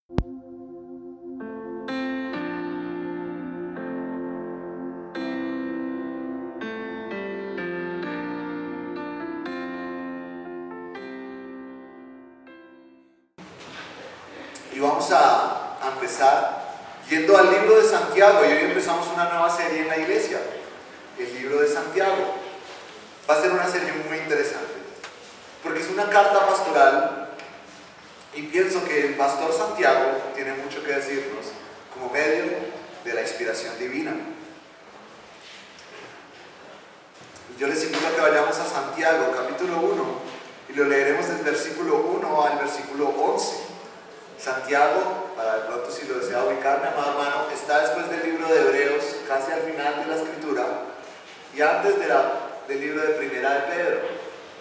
Y vamos a empezar yendo al libro de Santiago. Y hoy empezamos una nueva serie en la iglesia, el libro de Santiago. Va a ser una serie muy interesante, porque es una carta pastoral, y pienso que el pastor Santiago tiene mucho que decirnos como medio de la inspiración divina. Yo les invito a que vayamos a Santiago, capítulo 1, y lo leeremos del versículo 1 al versículo 11. Santiago, para de pronto si lo desea ubicarme, amado hermano, está después del libro de Hebreos, casi al final de la escritura, y antes del libro de Primera de Pedro,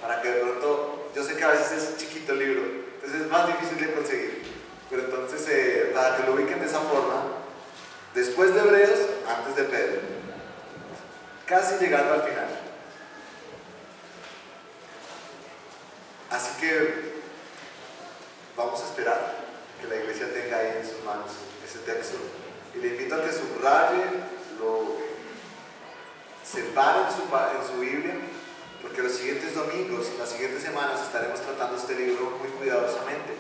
para que de pronto, yo sé que a veces es chiquito el libro, entonces es más difícil de conseguir, pero entonces para que lo ubiquen de esa forma, después de Hebreos, antes de Pedro, casi llegando al final. Así que vamos a esperar que la iglesia tenga ahí en sus manos ese texto, y le invito a que subraye, lo separe en su Biblia, porque los siguientes domingos, las siguientes semanas estaremos tratando este libro muy cuidadosamente.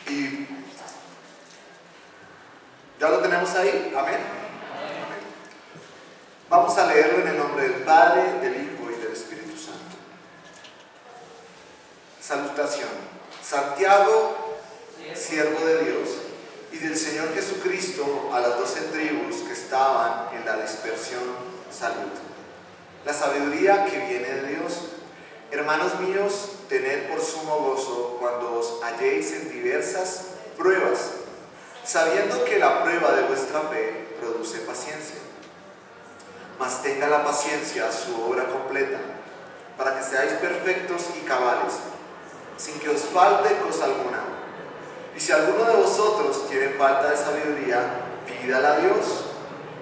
Y ya lo tenemos ahí, amén. Vamos a leerlo en el nombre del Padre, del Hijo y del Espíritu Santo. Salutación. Santiago, siervo de Dios y del Señor Jesucristo, a las 12 tribus que estaban en la dispersión, salud. La sabiduría que viene de Dios. Hermanos míos, tened por sumo gozo cuando os halléis en diversas pruebas, sabiendo que la prueba de vuestra fe produce paciencia. Mas tenga la paciencia su obra completa, para que seáis perfectos y cabales, sin que os falte cosa alguna. Y si alguno de vosotros tiene falta de sabiduría, pídala a Dios,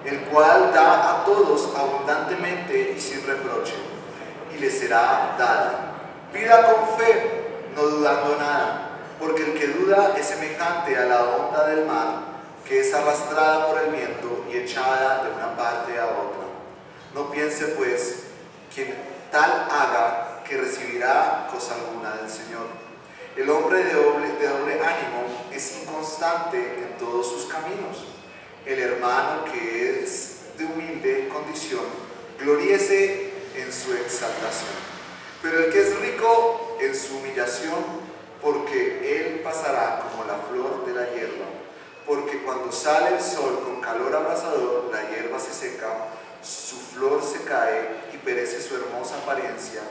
el cual da a todos abundantemente y sin reproche, y le será dada. Pida con fe, no dudando nada, porque el que duda es semejante a la onda del mar, que es arrastrada por el viento y echada de una parte a otra. No piense pues quien tal haga que recibirá cosa alguna del Señor. El hombre de doble ánimo es inconstante en todos sus caminos. El hermano que es de humilde condición, gloríese en su exaltación. Pero el que es rico en su humillación, porque él pasará como la flor de la hierba. Porque cuando sale el sol con calor abrasador, la hierba se seca, su flor se cae y perece su hermosa apariencia.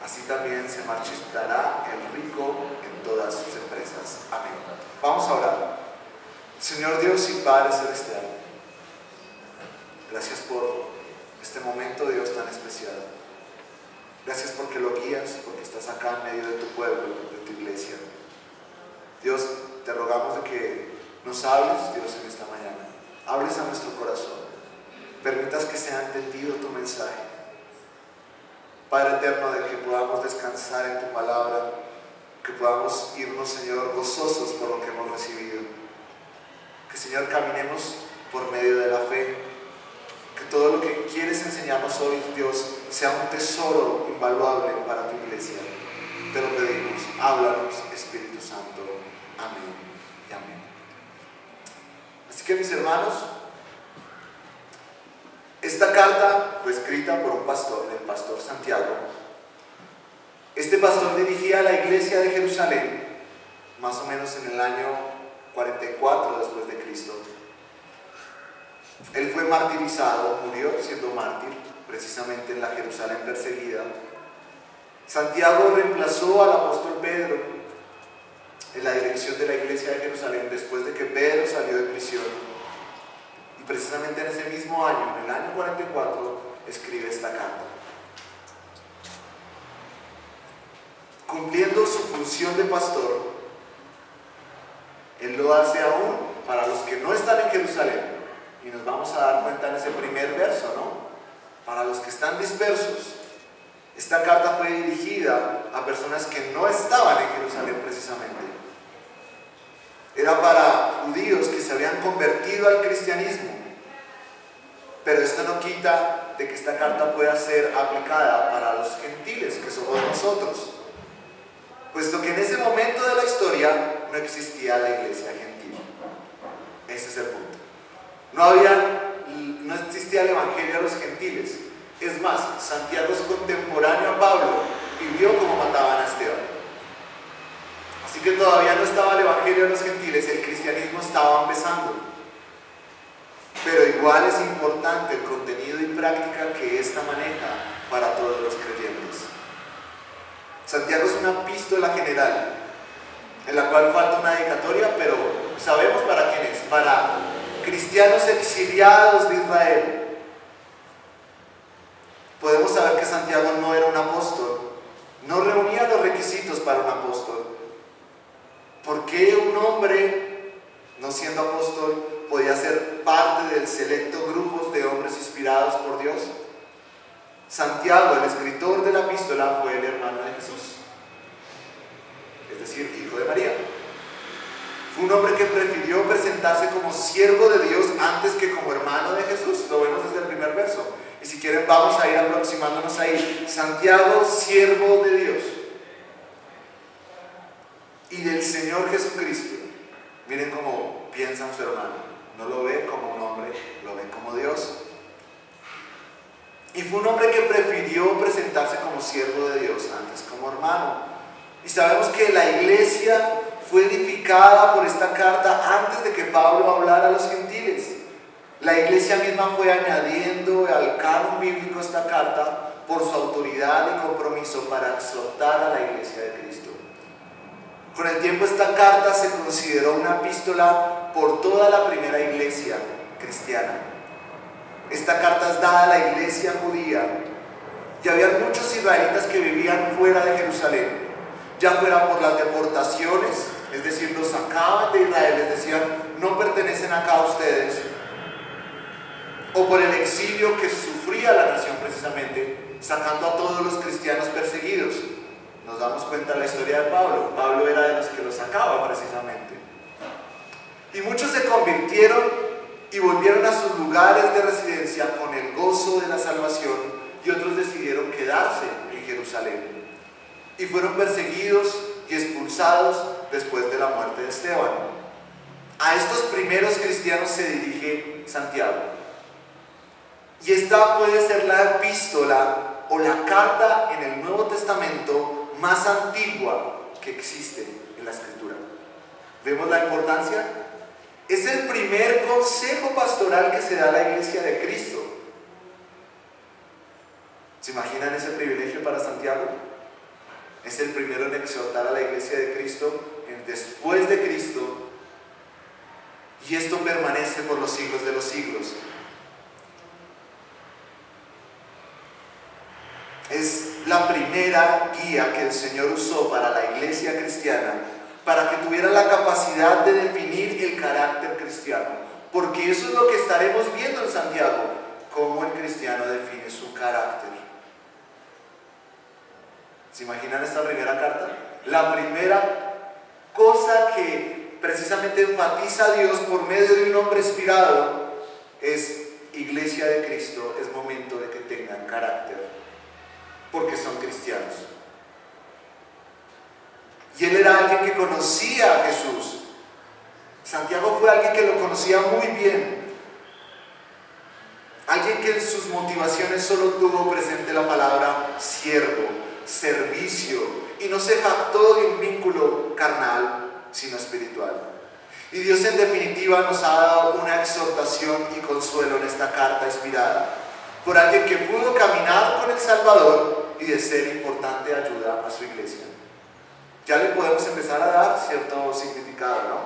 Así también se marchitará el rico en todas sus empresas. Amén. Vamos a orar. Señor Dios y Padre Celestial, gracias por este momento, Dios, tan especial. Gracias porque lo guías, porque estás acá en medio de tu pueblo, de tu iglesia. Dios, te rogamos de que nos hables, Dios, en esta mañana. Hables a nuestro corazón. Permitas que sea entendido tu mensaje. Padre eterno, de que podamos descansar en tu palabra, que podamos irnos, Señor, gozosos por lo que hemos recibido. Que, Señor, caminemos por medio de la fe. Que todo lo que quieres enseñarnos hoy, Dios, sea un tesoro invaluable para tu iglesia. Te lo pedimos. Háblanos, Espíritu Santo. Amén y amén. Así que, mis hermanos, esta carta fue escrita por un pastor, el pastor Santiago. Este pastor dirigía a la iglesia de Jerusalén más o menos en el año 44 después de Cristo. Él fue martirizado, murió siendo mártir, precisamente en la Jerusalén perseguida. Santiago reemplazó al apóstol Pedro en la dirección de la iglesia de Jerusalén después de que Pedro salió de prisión. Y precisamente en ese mismo año, en el año 44, escribe esta carta. Cumpliendo su función de pastor, él lo hace aún para los que no están en Jerusalén. Y nos vamos a dar cuenta en ese primer verso, ¿no? Para los que están dispersos, Esta carta fue dirigida a personas que no estaban en Jerusalén precisamente. Era para judíos que se habían convertido al cristianismo. Pero esto no quita de que esta carta pueda ser aplicada para los gentiles, que somos nosotros. Puesto que en ese momento de la historia no existía la iglesia gentil. Ese es el punto. No existía el evangelio a los gentiles. Es más, Santiago es contemporáneo a Pablo y vio cómo mataban a Esteban. Así que todavía no estaba el evangelio a los gentiles, el cristianismo estaba empezando. Pero igual es importante el contenido y práctica que ésta maneja para todos los creyentes. Santiago es una epístola general, en la cual falta una dedicatoria, pero sabemos para quién es, para cristianos exiliados de Israel. Podemos saber que Santiago no era un apóstol, no reunía los requisitos para un apóstol. ¿Por qué un hombre, no siendo apóstol, podía ser parte del selecto grupo de hombres inspirados por Dios? Santiago, el escritor de la epístola, fue el hermano de Jesús, es decir, hijo de María. Fue un hombre que prefirió presentarse como siervo de Dios antes que como hermano de Jesús. Lo vemos desde el primer verso. Y si quieren vamos a ir aproximándonos ahí. Santiago, siervo de Dios y del Señor Jesucristo. Miren cómo piensan su hermano. No lo ve como un hombre, lo ve como Dios. Y fue un hombre que prefirió presentarse como siervo de Dios antes como hermano. Y sabemos que la iglesia fue edificada por esta carta antes de que Pablo hablara a los gentiles. La iglesia misma fue añadiendo al canon bíblico esta carta por su autoridad y compromiso para exhortar a la iglesia de Cristo. Con el tiempo esta carta se consideró una epístola por toda la primera iglesia cristiana. Esta carta es dada a la iglesia judía y había muchos israelitas que vivían fuera de Jerusalén, ya fuera por las deportaciones, es decir, los sacaban de Israel, les decían, no pertenecen acá a ustedes, o por el exilio que sufría la nación precisamente, sacando a todos los cristianos perseguidos. Nos damos cuenta de la historia de Pablo. Pablo era de los que los sacaba precisamente. Y muchos se convirtieron y volvieron a sus lugares de residencia con el gozo de la salvación, y otros decidieron quedarse en Jerusalén. Y fueron perseguidos y expulsados después de la muerte de Esteban. A estos primeros cristianos se dirige Santiago. Y esta puede ser la epístola o la carta en el Nuevo Testamento más antigua que existe en la Escritura. ¿Vemos la importancia? Es el primer consejo pastoral que se da a la iglesia de Cristo. ¿Se imaginan ese privilegio para Santiago? Es el primero en exhortar a la iglesia de Cristo después de Cristo, y esto permanece por los siglos de los siglos. Es la primera guía que el Señor usó para la iglesia cristiana, para que tuviera la capacidad de definir el carácter cristiano, porque eso es lo que estaremos viendo en Santiago, cómo el cristiano define su carácter. ¿Se imaginan esta primera carta? La primera cosa que precisamente enfatiza a Dios por medio de un hombre inspirado es: iglesia de Cristo, es momento de que tengan carácter, porque son cristianos. Y él era alguien que conocía a Jesús. Santiago fue alguien que lo conocía muy bien, alguien que en sus motivaciones solo tuvo presente la palabra siervo, servicio, y no se jactó de un vínculo carnal, sino espiritual. Y Dios en definitiva nos ha dado una exhortación y consuelo en esta carta inspirada por alguien que pudo caminar con el Salvador y de ser importante ayuda a su iglesia. Ya le podemos empezar a dar cierto significado, ¿no?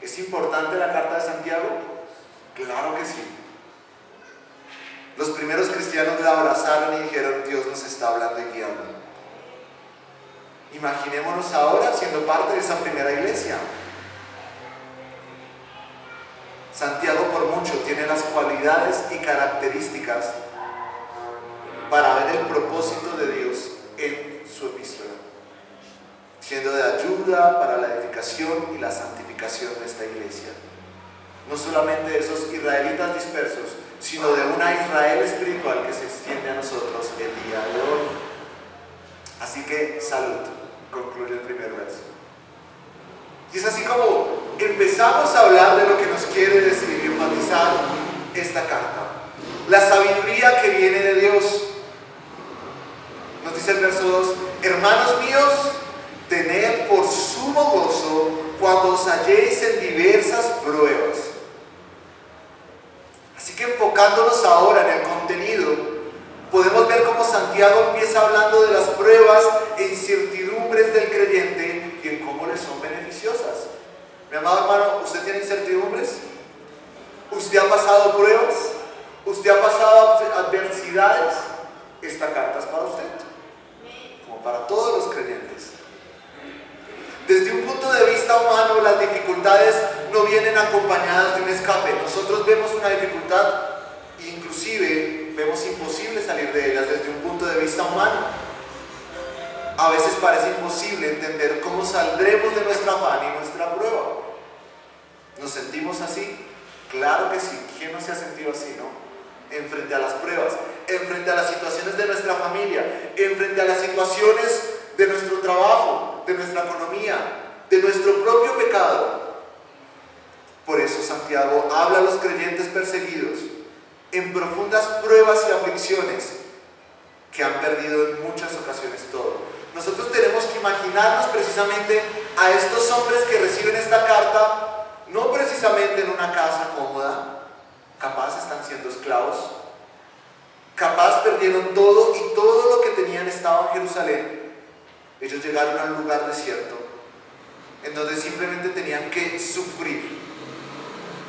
¿Es importante la carta de Santiago? Claro que sí. Los primeros cristianos la abrazaron y dijeron: Dios nos está hablando y guiando. Imaginémonos ahora siendo parte de esa primera iglesia. Santiago por mucho tiene las cualidades y características para ver el propósito de Dios en su epístola, siendo de ayuda para la edificación y la santificación de esta iglesia. No solamente de esos israelitas dispersos, sino de una Israel espiritual que se extiende a nosotros el día de hoy. Así que salud, concluye el primer verso. Y es así como empezamos a hablar de lo que nos quiere decir y enfatizar esta carta. La sabiduría que viene de Dios. Nos dice el verso 2: hermanos míos, tened por sumo gozo cuando os halléis en diversas pruebas. Así que enfocándonos ahora en el contenido, podemos ver cómo Santiago empieza hablando de las pruebas e incertidumbres del creyente y en cómo les son beneficiosas. Mi amado hermano, ¿usted tiene incertidumbres? ¿Usted ha pasado pruebas? ¿Usted ha pasado adversidades? Esta carta es para usted, como para todos los creyentes. Desde un punto de vista humano, las dificultades no vienen acompañadas de un escape. Nosotros vemos una dificultad e inclusive vemos imposible salir de ellas desde un punto de vista humano. A veces parece imposible entender cómo saldremos de nuestra afán y nuestra prueba. ¿Nos sentimos así? Claro que sí. ¿Quién no se ha sentido así, no? Enfrente a las pruebas, enfrente a las situaciones de nuestra familia, enfrente a las situaciones de nuestro trabajo, de nuestra economía, de nuestro propio pecado. Por eso Santiago habla a los creyentes perseguidos en profundas pruebas y aflicciones que han perdido en muchas ocasiones todo. Nosotros tenemos que imaginarnos precisamente a estos hombres que reciben esta carta, no precisamente en una casa cómoda, capaz están siendo esclavos, capaz perdieron todo y todo lo que tenían estaba en Jerusalén. Ellos llegaron a un lugar desierto, en donde simplemente tenían que sufrir,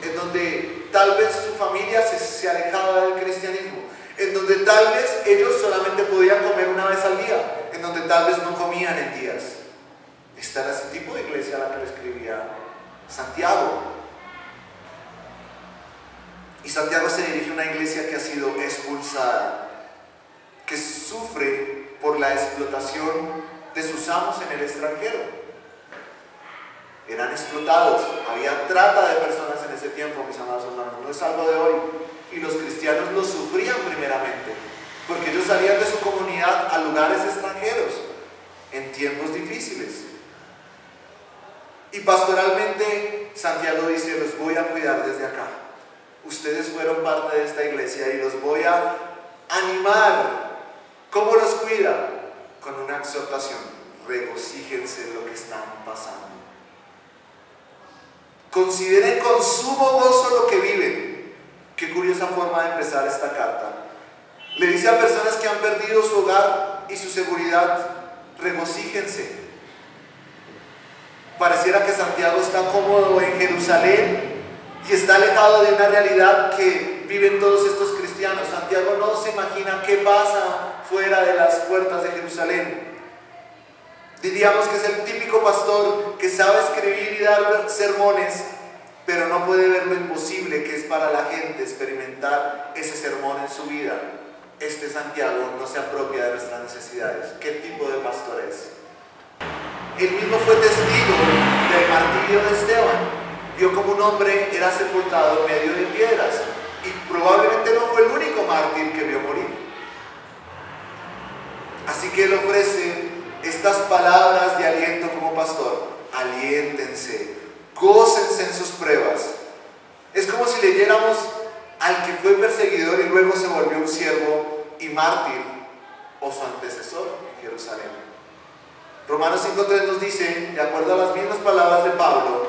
en donde tal vez su familia se alejaba del cristianismo, en donde tal vez ellos solamente podían comer una vez al día, en donde tal vez no comían en días. Esta era ese tipo de iglesia a la que le escribía Santiago. Y Santiago se dirige a una iglesia que ha sido expulsada, que sufre por la explotación de sus amos en el extranjero. Eran explotados, había trata de personas en ese tiempo, mis amados hermanos, no es algo de hoy. Y los cristianos lo sufrían primeramente, porque ellos salían de su comunidad a lugares extranjeros, en tiempos difíciles. Y pastoralmente, Santiago dice: los voy a cuidar desde acá. Ustedes fueron parte de esta iglesia y los voy a animar. ¿Cómo los cuida? Con una exhortación: regocíjense en lo que están pasando. Consideren con sumo gozo lo que viven. Qué curiosa forma de empezar esta carta. Le dice a personas que han perdido su hogar y su seguridad: regocíjense. Pareciera que Santiago está cómodo en Jerusalén y está alejado de una realidad que viven todos estos cristianos. Santiago no se imagina qué pasa fuera de las puertas de Jerusalén. Diríamos que es el típico pastor que sabe escribir y dar sermones, pero no puede ver lo imposible que es para la gente experimentar ese sermón en su vida. Este Santiago no se apropia de nuestras necesidades. ¿Qué tipo de pastor es? Él mismo fue testigo del martirio de Esteban. Vio como un hombre era sepultado en medio de piedras, y probablemente no fue el único mártir que vio morir. Así que él ofrece estas palabras de aliento como pastor: aliéntense, gócense en sus pruebas. Es como si leyéramos al que fue perseguidor y luego se volvió un siervo y mártir, o su antecesor en Jerusalén. Romanos 5:3 nos dice, de acuerdo a las mismas palabras de Pablo: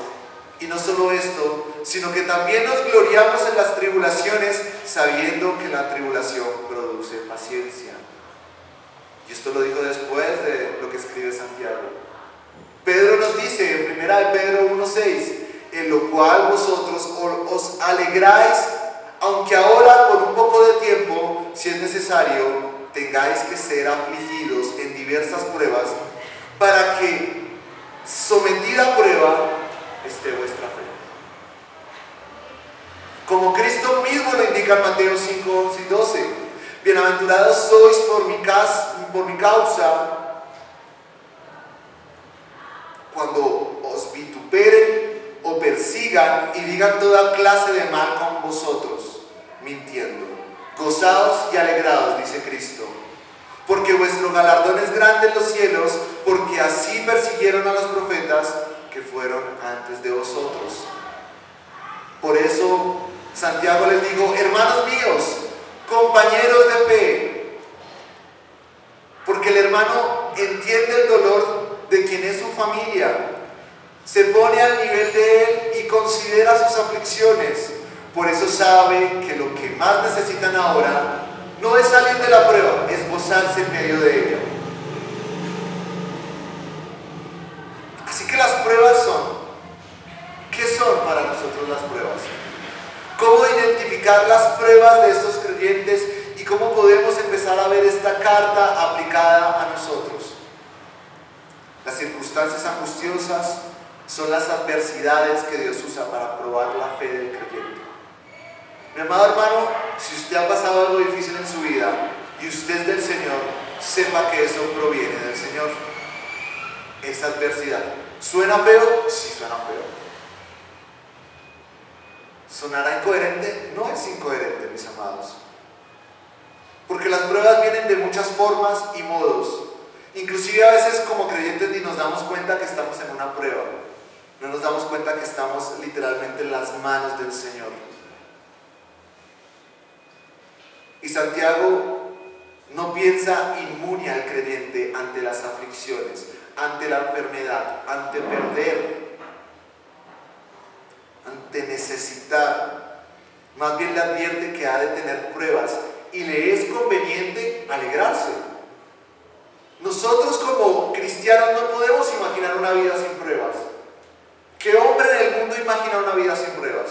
y no solo esto, sino que también nos gloriamos en las tribulaciones, sabiendo que la tribulación produce paciencia. Y esto lo dijo después de lo que escribe Santiago. Pedro nos dice en 1 Pedro 1:6: en lo cual vosotros os alegráis, aunque ahora por un poco de tiempo, si es necesario, tengáis que ser afligidos en diversas pruebas, para que, sometida a prueba, esté vuestra fe. Como Cristo mismo lo indica en Mateo 5:11 y 12: Bienaventurados sois por mi causa, cuando os vituperen o persigan y digan toda clase de mal con vosotros, mintiendo. Gozaos y alegraos, dice Cristo, porque vuestro galardón es grande en los cielos, porque así persiguieron a los profetas que fueron antes de vosotros. Por eso Santiago les dijo: hermanos míos, compañeros de fe, porque el hermano entiende el dolor de quien es su familia, se pone al nivel de él y considera sus aflicciones. Por eso sabe que lo que más necesitan ahora no es salir de la prueba, es gozarse en medio de ella. Así que las pruebas son, ¿qué son para nosotros las pruebas? ¿Cómo identificar las pruebas de estos creyentes y cómo podemos empezar a ver esta carta aplicada a nosotros? Las circunstancias angustiosas son las adversidades que Dios usa para probar la fe del creyente. Mi amado hermano, si usted ha pasado algo difícil en su vida y usted es del Señor, sepa que eso proviene del Señor. Esa adversidad. ¿Suena feo? Sí, suena feo. ¿Sonará incoherente? No es incoherente, mis amados. Porque las pruebas vienen de muchas formas y modos. Inclusive a veces como creyentes ni nos damos cuenta que estamos en una prueba. No nos damos cuenta que estamos literalmente en las manos del Señor. Y Santiago no piensa inmune al creyente ante las aflicciones, ante la enfermedad, ante perder, ante necesitar. Más bien le advierte que ha de tener pruebas y le es conveniente alegrarse. Nosotros como cristianos no podemos imaginar una vida sin pruebas. ¿Qué hombre en el mundo imagina una vida sin pruebas?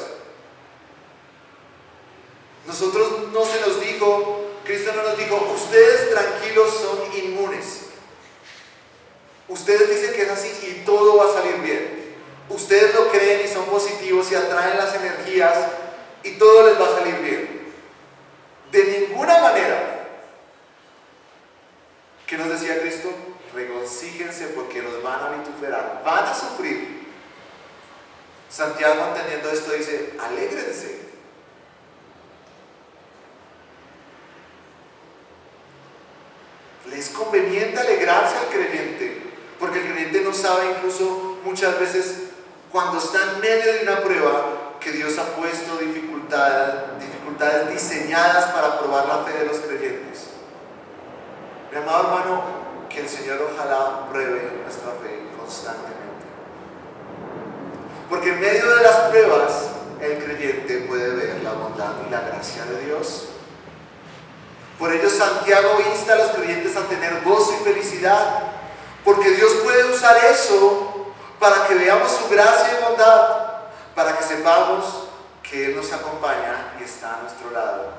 Nosotros no se nos dijo, Cristo no nos dijo, ustedes tranquilos son inmunes. Ustedes dicen que es así y todo va a salir bien. Ustedes lo creen y son positivos y atraen las energías y todo les va a salir bien. De ninguna manera. ¿Qué nos decía Cristo? Regocíjense porque los van a vituperar, van a sufrir. Santiago, entendiendo esto, dice: alégrense. Le es conveniente alegrarse al creyente, porque el creyente no sabe, incluso muchas veces cuando está en medio de una prueba, que Dios ha puesto dificultades diseñadas para probar la fe de los creyentes. Mi amado hermano, que el Señor ojalá pruebe nuestra fe constantemente. Porque en medio de las pruebas, el creyente puede ver la bondad y la gracia de Dios. Por ello Santiago insta a los creyentes a tener gozo y felicidad, porque Dios puede usar eso para que veamos su gracia y bondad, para que sepamos que Él nos acompaña y está a nuestro lado.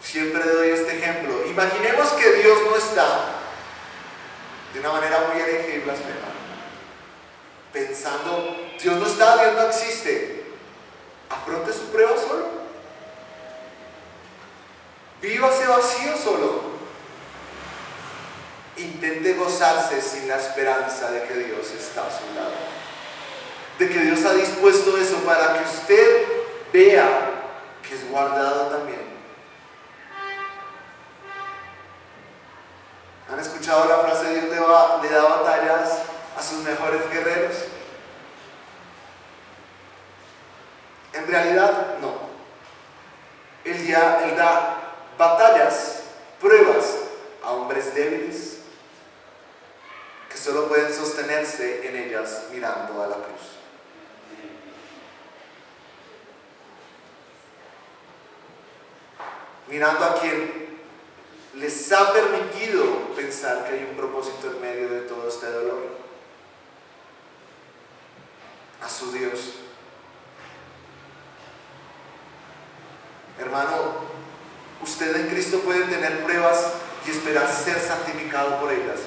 Siempre doy este ejemplo. Imaginemos que Dios no está, de una manera muy hereje y blasfema, pensando: Dios no está, Dios no existe. Afronte su prueba solo. Vívase vacío solo. Intente gozarse sin la esperanza de que Dios está a su lado. De que Dios ha dispuesto eso para que usted vea que es guardado también. ¿Han escuchado la frase Dios le da batallas a sus mejores guerreros? En realidad, no. Él da batallas, pruebas a hombres débiles que solo pueden sostenerse en ellas mirando a la cruz. Mirando a quien les ha permitido pensar que hay un propósito en medio de todo este dolor. A su Dios. Hermano, usted en Cristo puede tener pruebas y esperar ser santificado por ellas.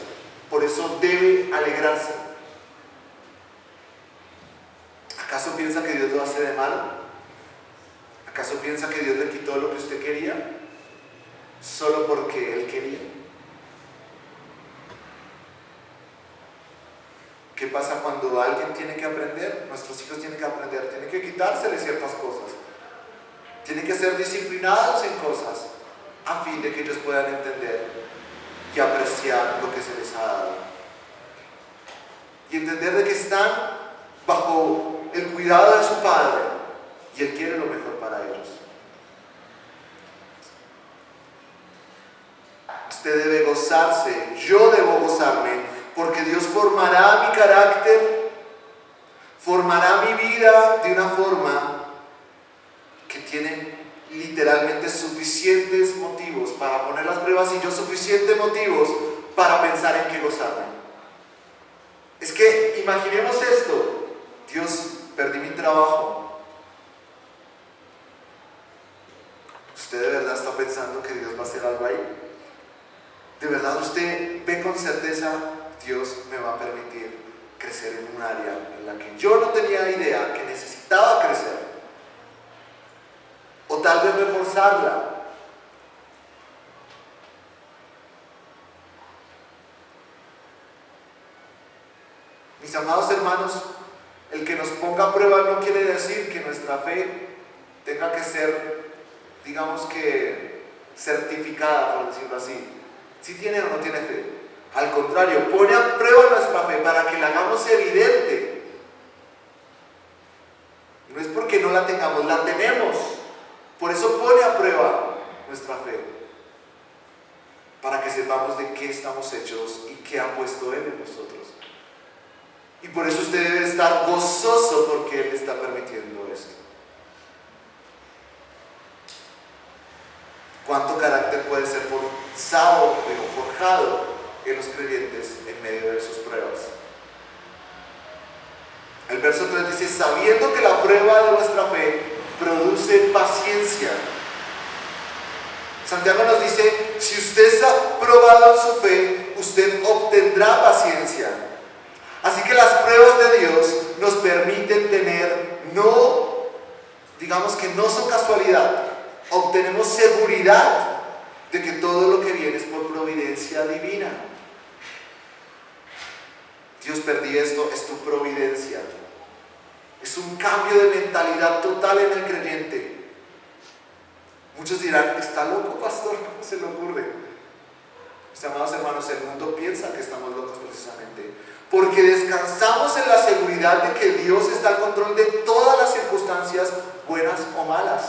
Por eso debe alegrarse. ¿Acaso piensa que Dios lo hace de malo? ¿Acaso piensa que Dios le quitó lo que usted quería? solo porque Él quería? ¿Qué pasa cuando alguien tiene que aprender? Nuestros hijos tienen que aprender, tienen que quitárseles ciertas cosas, tienen que ser disciplinados en cosas a fin de que ellos puedan entender y apreciar lo que se les ha dado y entender de que están bajo el cuidado de su Padre y Él quiere lo mejor para ellos. Usted debe gozarse, yo debo gozarme, porque Dios formará mi carácter, formará mi vida de una forma que tiene literalmente suficientes motivos para poner las pruebas y yo suficientes motivos para pensar en qué gozarme. Es que imaginemos esto: Dios, perdí mi trabajo. ¿Usted de verdad está pensando que Dios va a hacer algo ahí? ¿De verdad usted ve con certeza Dios me va a permitir crecer en un área en la que yo no tenía idea que necesitaba crecer? O tal vez reforzarla. Mis amados hermanos, el que nos ponga a prueba no quiere decir que nuestra fe tenga que ser, digamos que, certificada, por decirlo así. Si tiene o no tiene fe. Al contrario, pone a prueba nuestra fe para que la hagamos evidente. No es porque no la tengamos, la tenemos. Por eso pone a prueba nuestra fe, para que sepamos de qué estamos hechos y qué ha puesto Él en nosotros. Y por eso usted debe estar gozoso porque Él está permitiendo esto. ¿Cuánto carácter puede ser forzado o forjado en los creyentes en medio de sus pruebas? El verso 3 dice: sabiendo que la prueba de vuestra fe produce paciencia. Santiago nos dice: si usted está probado en su fe, usted obtendrá paciencia. Así que las pruebas de Dios nos permiten tener, digamos que no son casualidad, obtenemos seguridad de que todo lo que viene es por providencia divina. Dios, perdí esto, es tu providencia. Es un cambio de mentalidad total en el creyente. Muchos dirán: ¿está loco, pastor? ¿Cómo se le ocurre? Mis amados hermanos, el mundo piensa que estamos locos precisamente porque descansamos en la seguridad de que Dios está al control de todas las circunstancias, buenas o malas.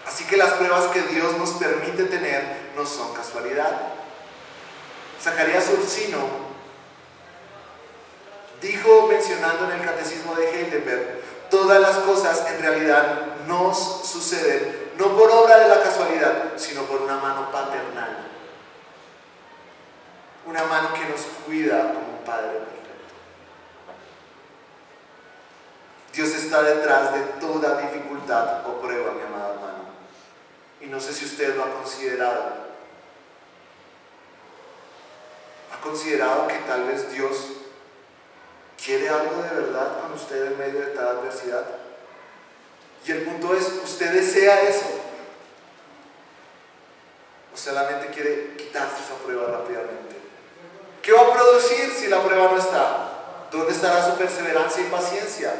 Así que las pruebas que Dios nos permite tener no son casualidad. Zacarías Ursino dijo, mencionando en el Catecismo de Heidelberg: todas las cosas en realidad nos suceden no por obra de la casualidad, sino por una mano paternal, una mano que nos cuida como un Padre perfecto. Dios está detrás de toda dificultad o prueba, mi amado hermano, y no sé si usted lo ha considerado. ¿Ha considerado que tal vez Dios quiere algo de verdad con usted en medio de tal adversidad? Y el punto es: ¿usted desea eso? ¿O solamente quiere quitarse esa prueba rápidamente? ¿Qué va a producir si la prueba no está? ¿Dónde estará su perseverancia y paciencia?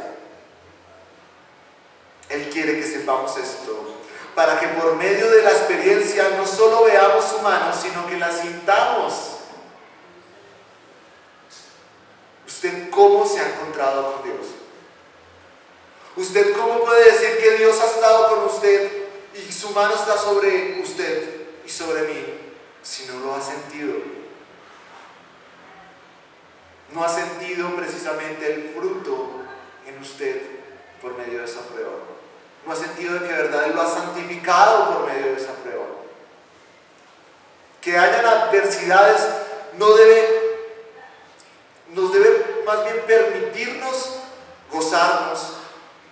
Él quiere que sepamos esto, para que por medio de la experiencia no solo veamos su mano, sino que la sintamos. ¿Usted cómo se ha encontrado con Dios? ¿Usted cómo puede decir que Dios ha estado con usted y su mano está sobre usted y sobre mí si no lo ha sentido? No ha sentido precisamente el fruto en usted por medio de esa prueba. No ha sentido de que de verdad Él lo ha santificado por medio de esa prueba. Que hayan adversidades nos debe más bien permitirnos gozarnos,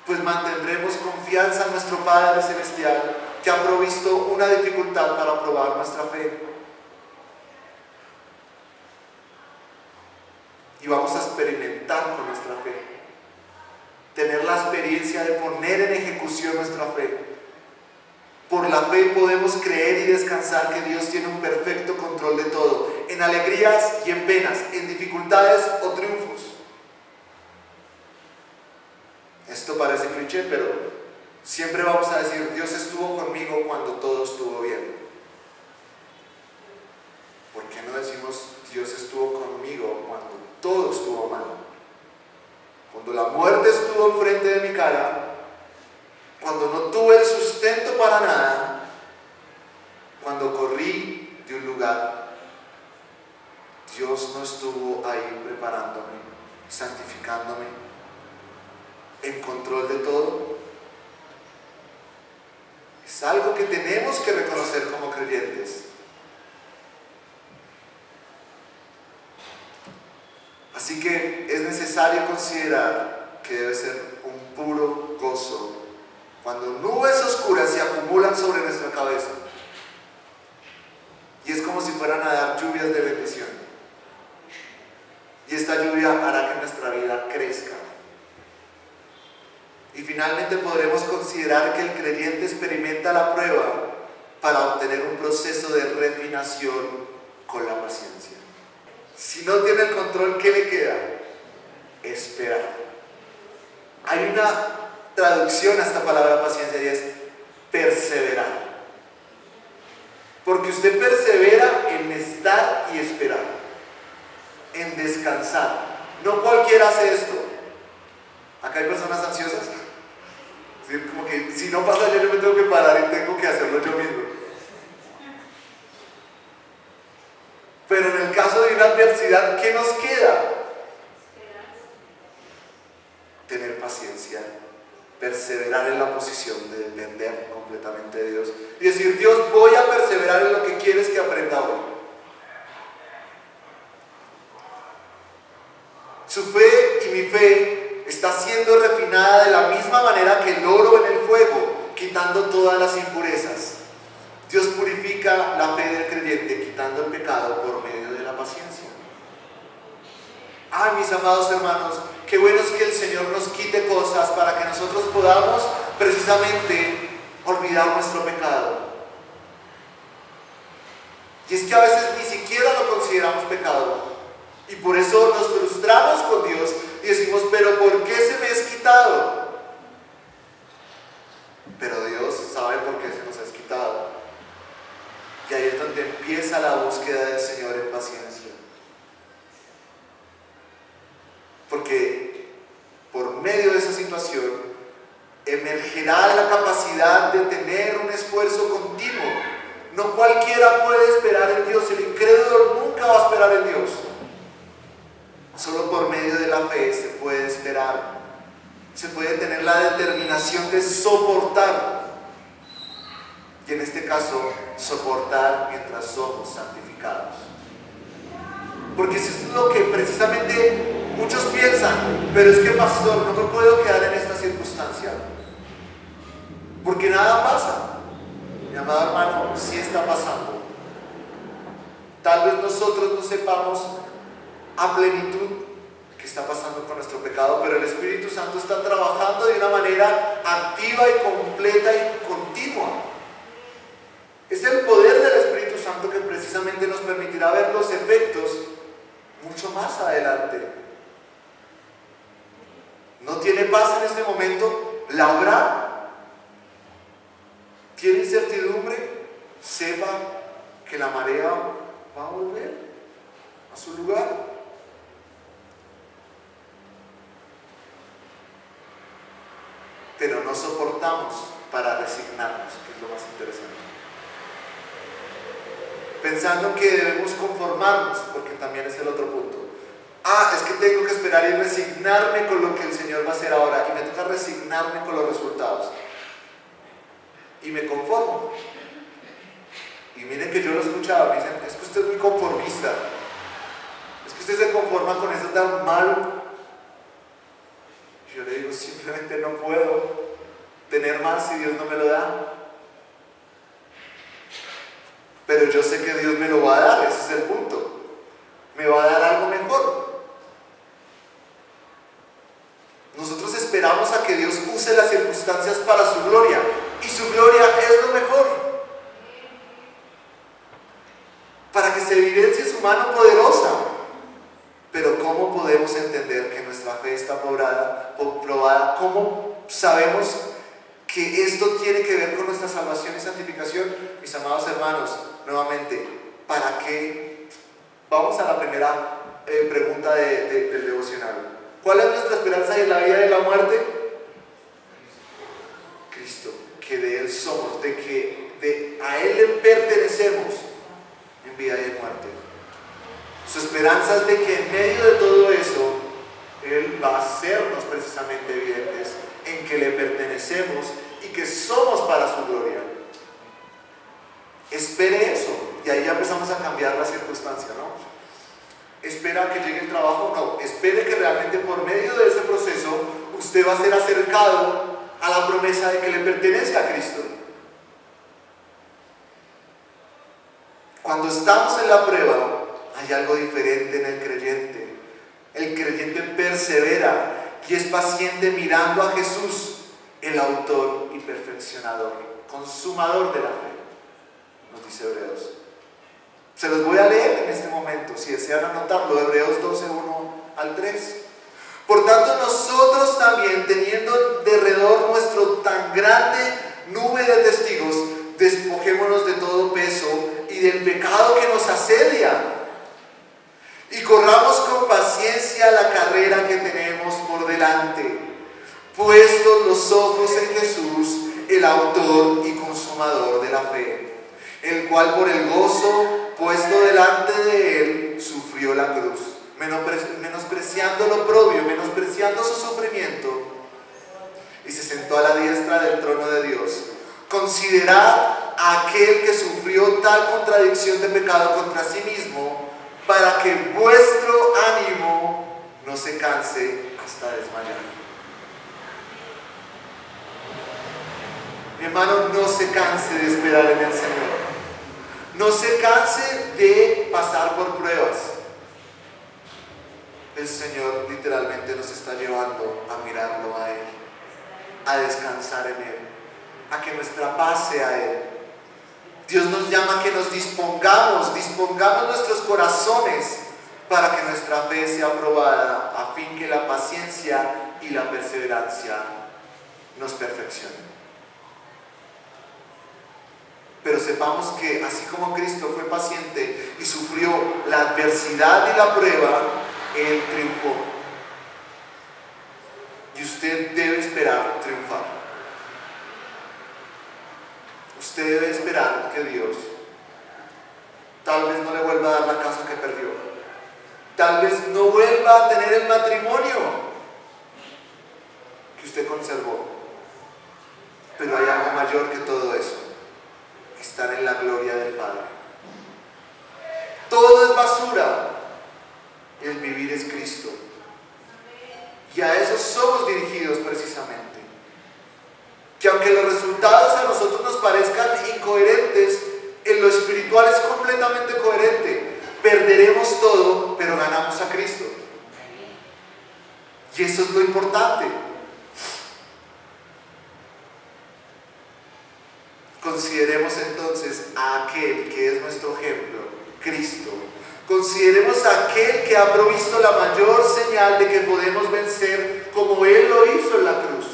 pues mantendremos confianza en nuestro Padre Celestial, que ha provisto una dificultad para probar nuestra fe. Y vamos a experimentar con nuestra fe. tener la experiencia de poner en ejecución nuestra fe. Por la fe podemos creer y descansar que Dios tiene un perfecto control de todo, en alegrías y en penas, en dificultades o triunfos. Esto parece cliché, pero siempre vamos a decir, Dios estuvo conmigo cuando todo estuvo bien. ¿Por qué no decimos, Dios estuvo conmigo cuando todo estuvo mal? Cuando la muerte estuvo enfrente de mi cara, cuando no tuve el sustento para nada, cuando corrí de un lugar, Dios no estuvo ahí preparándome, santificándome, en control de todo. Es algo que tenemos que reconocer como creyentes. Así que es necesario considerar que debe ser un puro gozo cuando nubes oscuras se acumulan sobre nuestra cabeza. Y es como si fueran a dar lluvias de bendición. Y esta lluvia hará que nuestra vida crezca. Y finalmente podremos considerar que el creyente experimenta la prueba para obtener un proceso de refinación con la paciencia. Si no tiene el control, ¿qué le queda? Esperar. Hay una traducción a esta palabra paciencia y es perseverar. Porque usted persevera en estar y esperar, en descansar. No cualquiera hace esto. Acá hay personas ansiosas. ¿Sí? Como que si no pasa yo me tengo que parar y tengo que hacerlo yo mismo. Pero en el caso de una adversidad, ¿qué nos queda? Tener paciencia, perseverar en la posición de depender completamente de Dios y decir, Dios, voy a perseverar en lo que quieres que aprenda hoy. Su fe y mi fe está siendo refinada de la misma manera que el oro en el fuego, quitando todas las impurezas. Dios purifica la fe del creyente, quitando el pecado por medio de la paciencia. Ay, mis amados hermanos, qué bueno es que el Señor nos quite cosas para que nosotros podamos precisamente olvidar nuestro pecado. Y es que a veces ni siquiera lo consideramos pecado. Y por eso nos frustramos con Dios y decimos, pero ¿por qué se me es quitado? Pero Dios sabe por qué se nos es quitado. Y ahí es donde empieza la búsqueda del Señor en paciencia. Porque por medio de esa situación emergerá la capacidad de tener un esfuerzo continuo. No cualquiera puede esperar en Dios, el incrédulo nunca va a esperar en Dios. Solo por medio de la fe se puede esperar, se puede tener la determinación de soportar. Y en este caso, soportar mientras somos santificados. Porque eso es lo que precisamente muchos piensan, pero es que pastor, no me puedo quedar en esta circunstancia, porque nada pasa. Mi amado hermano, sí está pasando. Tal vez nosotros no sepamos a plenitud qué está pasando con nuestro pecado, pero el Espíritu Santo está trabajando de una manera activa y completa y continua. Es el poder del Espíritu Santo que precisamente nos permitirá ver los efectos mucho más adelante. ¿No tiene paz en este momento? ¿La habrá? ¿Tiene incertidumbre? Sepa que la marea va a volver a su lugar. Pero no soportamos para resignarnos, que es lo más interesante. Pensando que debemos conformarnos, porque también es el otro punto. Es que tengo que esperar y resignarme con lo que el Señor va a hacer ahora, y me toca resignarme con los resultados. Y me conformo. Y miren que yo lo escuchaba, me dicen, es que usted es muy conformista. Es que usted se conforma con eso tan malo. Yo le digo, simplemente no puedo tener más si Dios no me lo da. Pero yo sé que Dios me lo va a dar, ese es el punto. Me va a dar algo mejor. Nosotros esperamos circunstancias para su gloria, y su gloria es lo mejor, para que se evidencie su mano poderosa. Pero ¿cómo podemos entender que nuestra fe está probada? ¿Cómo sabemos que esto tiene que ver con nuestra salvación y santificación? Mis amados hermanos, nuevamente, ¿para qué? Vamos a la primera pregunta del devocional. ¿Cuál es nuestra esperanza en la vida y en la muerte? Cristo, que de Él somos, a Él le pertenecemos en vida y en muerte. Su esperanza es de que en medio de todo eso, Él va a hacernos precisamente evidentes en que le pertenecemos y que somos para su gloria. Espere eso, y ahí ya empezamos a cambiar la circunstancia, ¿no? ¿Espera que llegue el trabajo? No, espere que realmente por medio de ese proceso usted va a ser acercado a la promesa de que le pertenece a Cristo. Cuando estamos en la prueba, hay algo diferente en el creyente. El creyente persevera y es paciente mirando a Jesús, el autor y perfeccionador, consumador de la fe, nos dice Hebreos. Se los voy a leer en este momento, si desean anotarlo, Hebreos 12, 1 al 3. Por tanto, nosotros también, teniendo derredor nuestro tan grande nube de testigos, despojémonos de todo peso y del pecado que nos asedia, y corramos con paciencia la carrera que tenemos por delante, puestos los ojos en Jesús, el autor y consumador de la fe, el cual por el gozo puesto delante de él sufrió la cruz, menospreciando lo oprobio, menospreciando su sufrimiento, y se sentó a la diestra del trono de Dios. Considerad a aquel que sufrió tal contradicción de pecado contra sí mismo, para que vuestro ánimo no se canse hasta desmayar. Mi hermano, no se canse de esperar en el Señor. No se canse de pasar por pruebas. El Señor literalmente nos está llevando a mirarlo a Él, a descansar en Él, a que nuestra paz sea Él. Dios nos llama a que nos dispongamos nuestros corazones para que nuestra fe sea aprobada, a fin que la paciencia y la perseverancia nos perfeccionen. Pero sepamos que así como Cristo fue paciente y sufrió la adversidad y la prueba, Él triunfó. Y usted debe esperar triunfar. Usted debe esperar que Dios tal vez no le vuelva a dar la casa que perdió. Tal vez no vuelva a tener el matrimonio que usted conservó. Pero hay algo mayor que todo eso. Estar en la gloria del Padre. Todo es basura. El vivir es Cristo. Y a eso somos dirigidos precisamente. Que aunque los resultados a nosotros nos parezcan incoherentes, en lo espiritual es completamente coherente. Perderemos todo, pero ganamos a Cristo. Y eso es lo importante. Consideremos entonces a aquel que es nuestro ejemplo, Cristo. Consideremos a aquel que ha provisto la mayor señal de que podemos vencer como Él lo hizo en la cruz.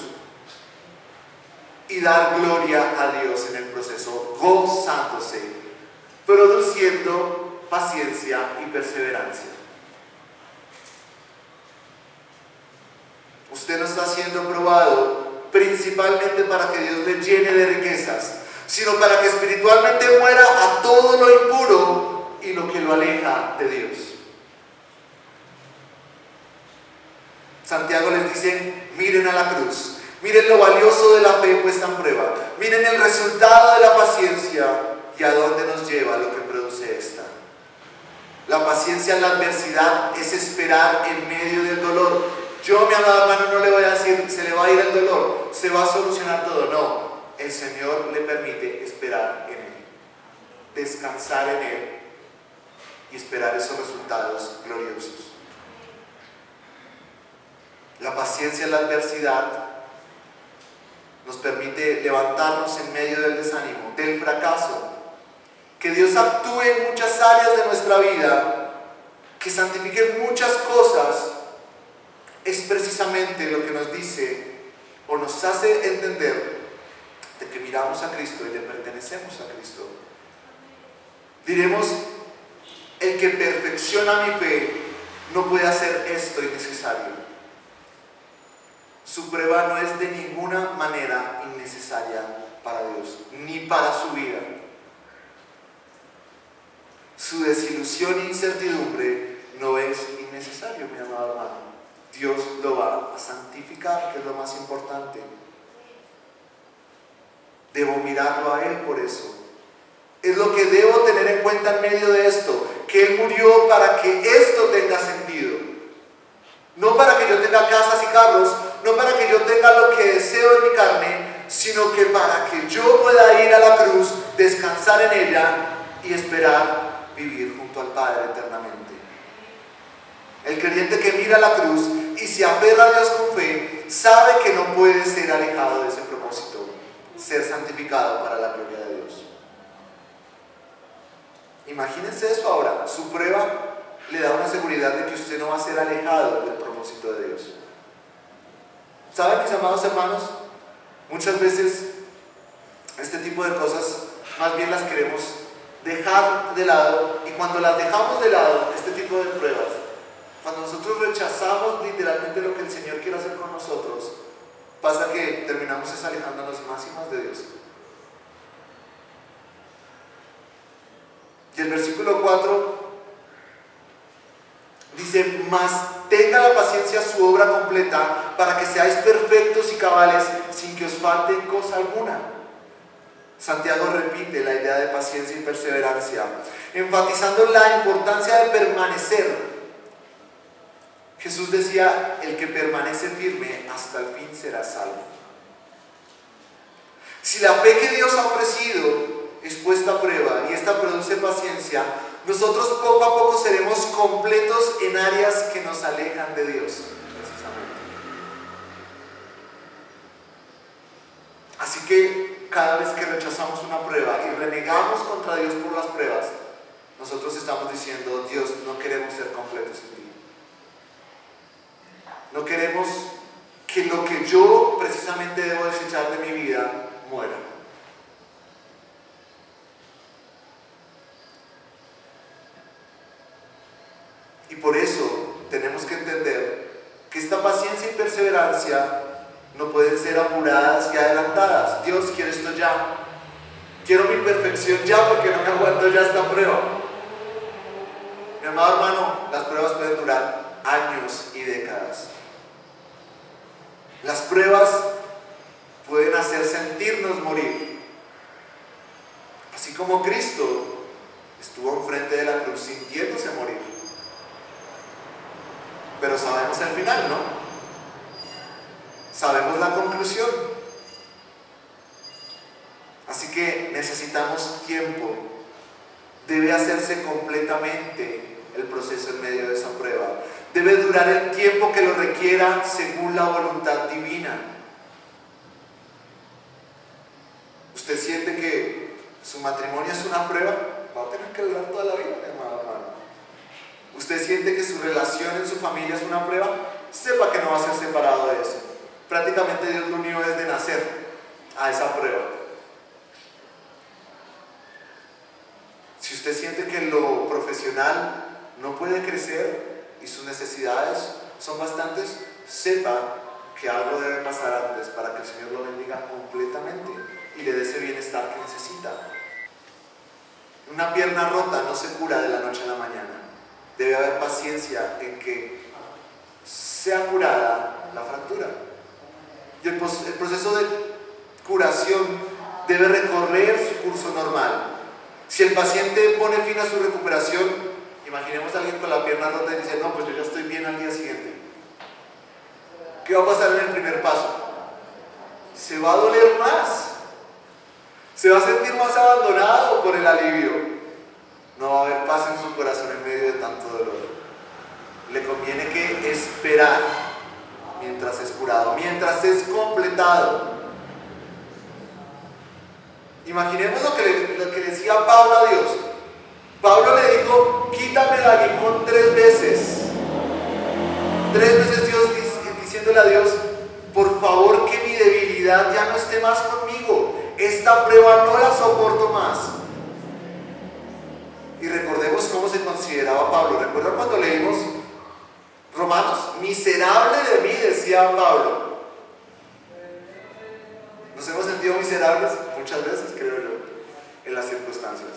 Y dar gloria a Dios en el proceso, gozándose, produciendo paciencia y perseverancia. Usted no está siendo probado principalmente para que Dios le llene de riquezas, sino para que espiritualmente muera a todo lo impuro y lo que lo aleja de Dios. Santiago les dice: miren a la cruz. Miren lo valioso de la fe puesta en prueba. Miren el resultado de la paciencia y a dónde nos lleva lo que produce esta. La paciencia en la adversidad es esperar en medio del dolor. Yo, mi amado hermano, no le voy a decir se le va a ir el dolor, se va a solucionar todo. No, el Señor le permite esperar en Él, descansar en Él y esperar esos resultados gloriosos. La paciencia en la adversidad nos permite levantarnos en medio del desánimo, del fracaso. Que Dios actúe en muchas áreas de nuestra vida, que santifique muchas cosas, es precisamente lo que nos dice o nos hace entender de que miramos a Cristo y le pertenecemos a Cristo. Diremos, el que perfecciona mi fe no puede hacer esto innecesario. Su prueba no es de ninguna manera innecesaria para Dios, ni para su vida. Su desilusión e incertidumbre no es innecesario, mi amado hermano. Dios lo va a santificar, que es lo más importante. Debo mirarlo a Él por eso. Es lo que debo tener en cuenta en medio de esto, que Él murió para que esto tenga sentido. No para que yo tenga casas y carros, no para que yo tenga lo que deseo en mi carne, sino que para que yo pueda ir a la cruz, descansar en ella y esperar vivir junto al Padre eternamente. El creyente que mira la cruz y se aferra a Dios con fe, sabe que no puede ser alejado de ese propósito, ser santificado para la gloria de Dios. Imagínense eso ahora. Su prueba le da una seguridad de que usted no va a ser alejado del propósito de Dios. ¿Saben, mis amados hermanos? Muchas veces este tipo de cosas más bien las queremos dejar de lado, y cuando las dejamos de lado, este tipo de pruebas, cuando nosotros rechazamos literalmente lo que el Señor quiere hacer con nosotros, pasa que terminamos alejándonos más y más de Dios. Y el versículo 4 dice: mas tenga la paciencia su obra completa, para que seáis perfectos y cabales, sin que os falte cosa alguna. Santiago repite la idea de paciencia y perseverancia, enfatizando la importancia de permanecer. Jesús decía: el que permanece firme hasta el fin será salvo. Si la fe que Dios ha ofrecido es puesta a prueba y esta produce paciencia, nosotros poco a poco seremos completos en áreas que nos alejan de Dios, precisamente. Así que cada vez que rechazamos una prueba y renegamos contra Dios por las pruebas, nosotros estamos diciendo: Dios, no queremos ser completos en ti. No queremos que lo que yo precisamente debo desechar de mi vida muera. Y por eso tenemos que entender que esta paciencia y perseverancia no pueden ser apuradas y adelantadas. Dios, quiero esto ya. Quiero mi perfección ya, porque no me aguanto ya esta prueba. Mi amado hermano, las pruebas pueden durar años y décadas. Las pruebas pueden hacer sentirnos morir. Así como Cristo estuvo enfrente de la cruz sintiéndose morir. Pero sabemos el final, ¿no? Sabemos la conclusión. Así que necesitamos tiempo. Debe hacerse completamente el proceso en medio de esa prueba. Debe durar el tiempo que lo requiera según la voluntad divina. ¿Usted siente que su matrimonio es una prueba? Va a tener que durar toda la vida, mi amado hermano. ¿Usted siente que su relación en su familia es una prueba? Sepa que no va a ser separado de eso. Prácticamente Dios lo unió desde nacer a esa prueba. Si usted siente que en lo profesional no puede crecer y sus necesidades son bastantes, sepa que algo debe pasar antes para que el Señor lo bendiga completamente y le dé ese bienestar que necesita. Una pierna rota no se cura de la noche a la mañana. Debe haber paciencia en que sea curada la fractura. Y el proceso de curación debe recorrer su curso normal. Si el paciente pone fin a su recuperación, imaginemos a alguien con la pierna rota y dice: no, pues yo ya estoy bien al día siguiente. ¿Qué va a pasar en el primer paso? Se va a doler más. Se va a sentir más abandonado por el alivio. No va a haber paz en su corazón en medio de tanto dolor. Le conviene que esperar mientras es curado, mientras es completado. Imaginemos lo que decía Pablo a Dios. Pablo le dijo, quítame el aguijón 3 veces. 3 veces Dios diciéndole a Dios, por favor que mi debilidad ya no esté más conmigo. Esta prueba no la soporto más. Y recordemos cómo se consideraba Pablo. ¿Recuerdan cuando leímos Romanos? Miserable de mí, decía Pablo. ¿Nos hemos sentido miserables? Muchas veces, creo yo, en las circunstancias.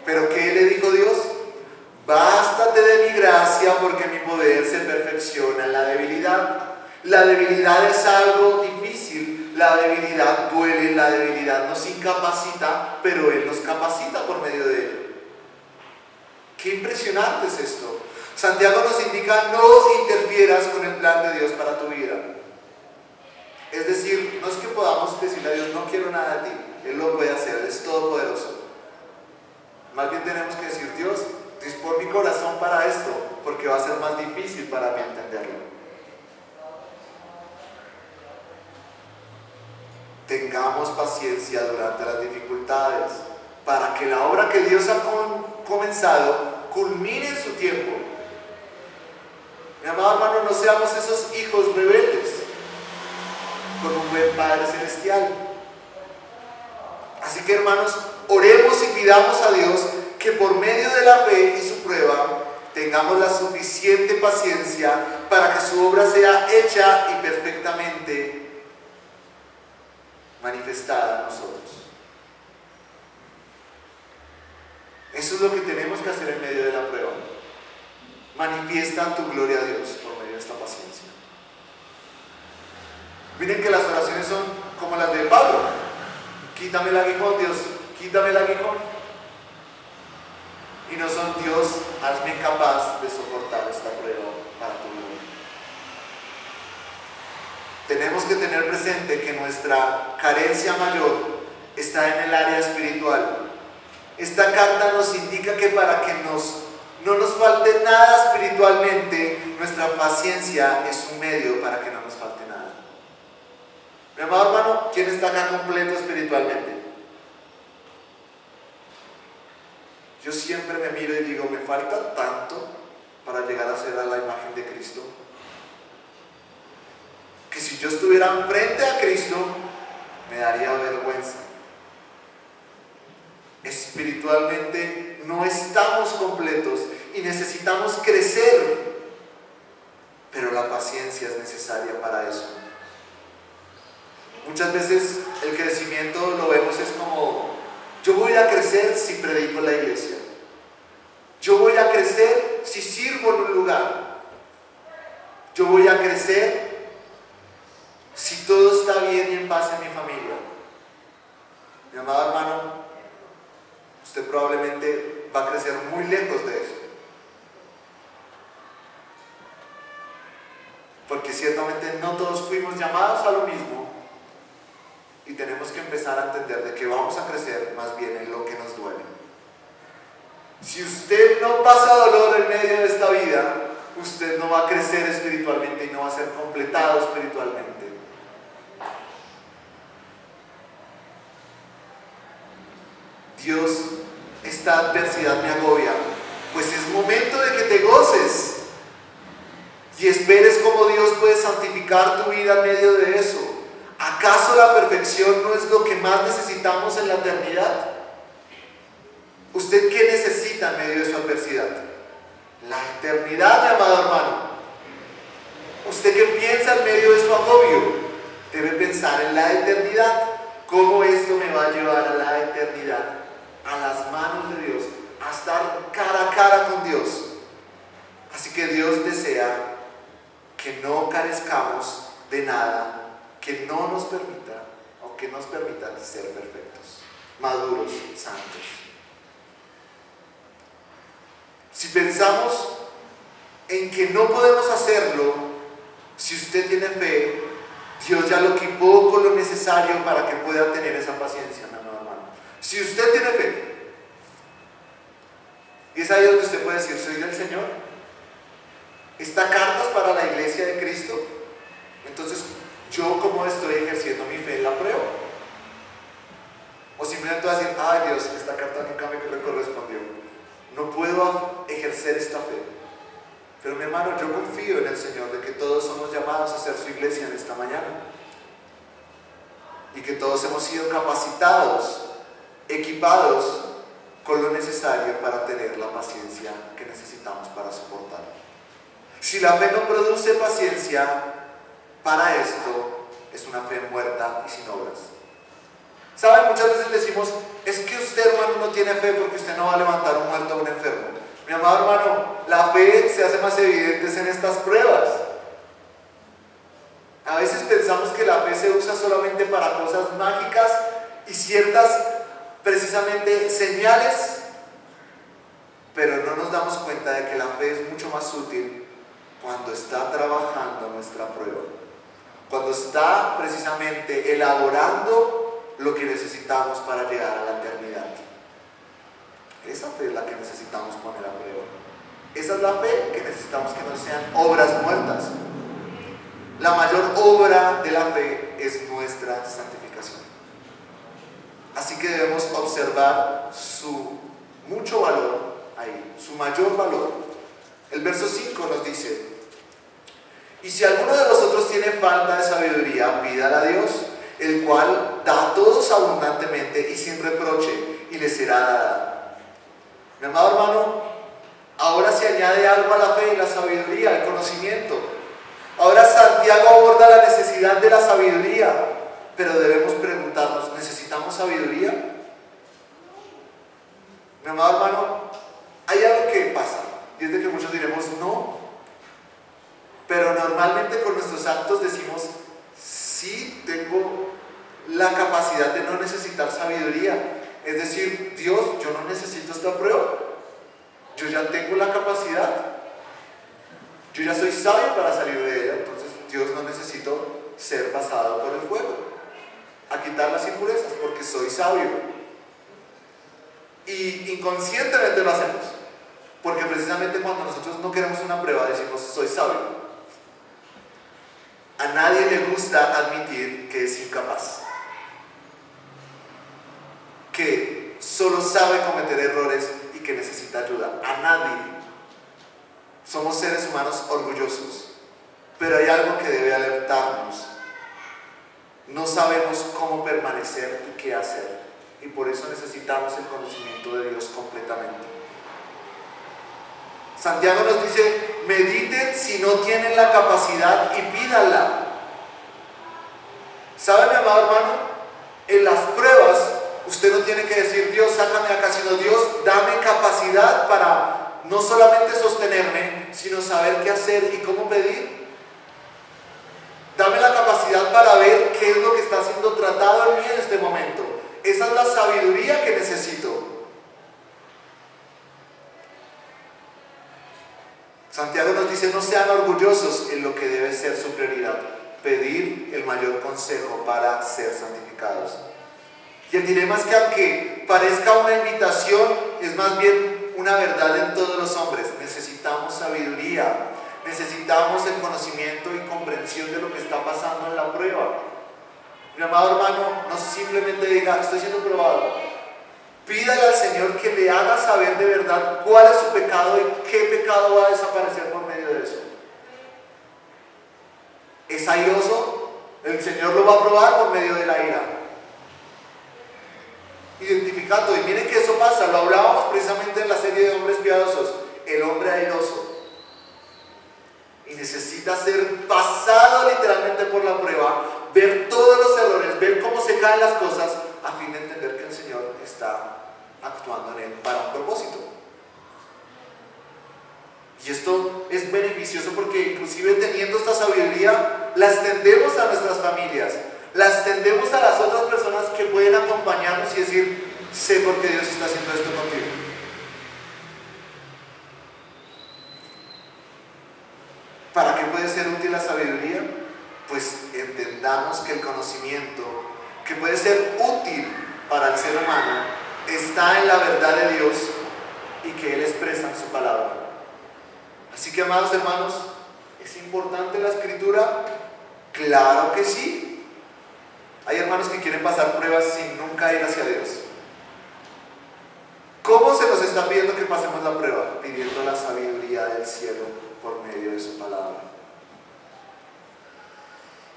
¿Pero qué le dijo Dios? Bástate de mi gracia porque mi poder se perfecciona en la debilidad. La debilidad es algo difícil, la debilidad duele, la debilidad nos incapacita, pero Él nos capacita por medio de ello. Qué impresionante es esto. Santiago nos indica, no interfieras con el plan de Dios para tu vida. Es decir, no es que podamos decirle a Dios, no quiero nada de ti. Él lo puede hacer, Él es todopoderoso. Más bien tenemos que decir, Dios, dispón mi corazón para esto, porque va a ser más difícil para mí entenderlo. Tengamos paciencia durante las dificultades, para que la obra que Dios ha comenzado culmine en su tiempo. Mi amado hermano, no seamos esos hijos rebeldes con un buen Padre Celestial. Así que, hermanos, oremos y pidamos a Dios que por medio de la fe y su prueba tengamos la suficiente paciencia para que su obra sea hecha y perfectamente manifestada en nosotros. Eso es lo que tenemos que hacer en medio de la prueba. Manifiesta tu gloria a Dios por medio de esta paciencia. Miren que las oraciones son como las de Pablo. Quítame el aguijón, Dios, quítame el aguijón. Y no son, Dios, hazme capaz de soportar esta prueba para tu gloria. Tenemos que tener presente que nuestra carencia mayor está en el área espiritual. Esta carta nos indica que para que no nos falte nada espiritualmente, nuestra paciencia es un medio para que no nos falte nada. Mi amado hermano, ¿quién está acá completo espiritualmente? Yo siempre me miro y digo, me falta tanto para llegar a ser a la imagen de Cristo, que si yo estuviera frente a Cristo, me daría vergüenza. Espiritualmente no estamos completos y necesitamos crecer, pero la paciencia es necesaria para eso. Muchas veces el crecimiento lo vemos es como, yo voy a crecer si predico en la iglesia, yo voy a crecer si sirvo en un lugar, yo voy a crecer si todo está bien y en paz en mi familia. Mi amado hermano, usted probablemente va a crecer muy lejos de eso. Porque ciertamente no todos fuimos llamados a lo mismo y tenemos que empezar a entender de que vamos a crecer más bien en lo que nos duele. Si usted no pasa dolor en medio de esta vida, usted no va a crecer espiritualmente y no va a ser completado espiritualmente. Dios, esta adversidad me agobia, pues es momento de que te goces y esperes cómo Dios puede santificar tu vida en medio de eso. ¿Acaso la perfección no es lo que más necesitamos en la eternidad? ¿Usted qué necesita en medio de su adversidad? La eternidad, mi amado hermano. ¿Usted qué piensa en medio de su agobio? Debe pensar en la eternidad. ¿Cómo esto me va a llevar a la eternidad? A las manos de Dios, a estar cara a cara con Dios. Así que Dios desea que no carezcamos de nada que no nos permita o que nos permita ser perfectos, maduros, santos. Si pensamos en que no podemos hacerlo, si usted tiene fe, Dios ya lo equipó con lo necesario para que pueda tener esa paciencia, mi amado hermano. Si usted tiene fe, y es ahí donde usted puede decir, soy del Señor. Esta carta es para la iglesia de Cristo. Entonces, ¿yo cómo estoy ejerciendo mi fe en la prueba? simplemente vas a decir, ay Dios, esta carta nunca me correspondió. No puedo ejercer esta fe. Pero mi hermano, yo confío en el Señor de que todos somos llamados a ser su iglesia en esta mañana. Y que todos hemos sido capacitados, equipados con lo necesario para tener la paciencia que necesitamos para soportar. Si la fe no produce paciencia, para esto es una fe muerta y sin obras. ¿Saben? Muchas veces decimos, es que usted, hermano, no tiene fe porque usted no va a levantar un muerto o un enfermo. Mi amado hermano, la fe se hace más evidente en estas pruebas. A veces pensamos que la fe se usa solamente para cosas mágicas y ciertas, precisamente, señales, pero no nos damos cuenta de que la fe es mucho más útil cuando está trabajando nuestra prueba, cuando está precisamente elaborando lo que necesitamos para llegar a la eternidad. Esa fe es la que necesitamos poner a prueba. Esa es la fe que necesitamos que no sean obras muertas. La mayor obra de la fe es nuestra santificación. Así que debemos observar su mucho valor ahí, su mayor valor. El verso 5 nos dice: y si alguno de vosotros tiene falta de sabiduría, pídala a Dios, el cual da a todos abundantemente y sin reproche, y le será dada. Mi amado hermano, ahora se añade algo a la fe y la sabiduría, el conocimiento. Ahora Santiago aborda la necesidad de la sabiduría, pero debemos preguntarnos, ¿necesitamos sabiduría? Mi amado hermano, hay algo que pasa, y es de que muchos diremos no, pero normalmente con nuestros actos decimos, sí tengo la capacidad de no necesitar sabiduría. Es decir, Dios, yo no necesito esta prueba, yo ya tengo la capacidad, yo ya soy sabio para salir de ella, entonces Dios, no necesito ser pasado por el fuego a quitar las impurezas porque soy sabio. Y inconscientemente lo hacemos, porque precisamente cuando nosotros no queremos una prueba decimos soy sabio. A nadie le gusta admitir que es incapaz, que solo sabe cometer errores y que necesita ayuda. A nadie. Somos seres humanos orgullosos, pero hay algo que debe alertarnos. No sabemos cómo permanecer y qué hacer, y por eso necesitamos el conocimiento de Dios completamente. Santiago nos dice, mediten si no tienen la capacidad y pídanla. ¿Sabe, mi amado hermano? En las pruebas usted no tiene que decir, Dios, sácame de acá, sino Dios, dame capacidad para no solamente sostenerme, sino saber qué hacer y cómo pedir. Dame la capacidad para ver qué es lo que está siendo tratado en mí en este momento. Esa es la sabiduría que necesito. Santiago nos dice, no sean orgullosos en lo que debe ser su prioridad, pedir el mayor consejo para ser santificados. Y el dilema es que aunque parezca una invitación, es más bien una verdad en todos los hombres. Necesitamos sabiduría, necesitamos el conocimiento y comprensión de lo que está pasando en la prueba. Mi amado hermano, no simplemente diga, estoy siendo probado. Pídale al Señor que le haga saber de verdad cuál es su pecado y qué pecado va a desaparecer por medio de eso. ¿Es airoso? El Señor lo va a probar por medio de la ira. Identificando, y miren que eso pasa, lo hablábamos precisamente en la serie de hombres piadosos, el hombre airoso, y necesita ser pasado literalmente por la prueba, ver todos los errores, ver cómo se caen las cosas, a fin de entender que el Señor está actuando en él para un propósito. Y esto es beneficioso porque inclusive teniendo esta sabiduría, la extendemos a nuestras familias, la extendemos a las otras personas que pueden acompañarnos y decir, sé por qué Dios está haciendo esto contigo. ¿Para qué puede ser útil la sabiduría? Pues entendamos que el conocimiento que puede ser útil para el ser humano está en la verdad de Dios y que Él expresa en su palabra. Así que, amados hermanos, ¿es importante la escritura? Claro que sí. Hay hermanos que quieren pasar pruebas sin nunca ir hacia Dios. ¿Cómo se nos está pidiendo que pasemos la prueba? Pidiendo la sabiduría del cielo por medio de su palabra.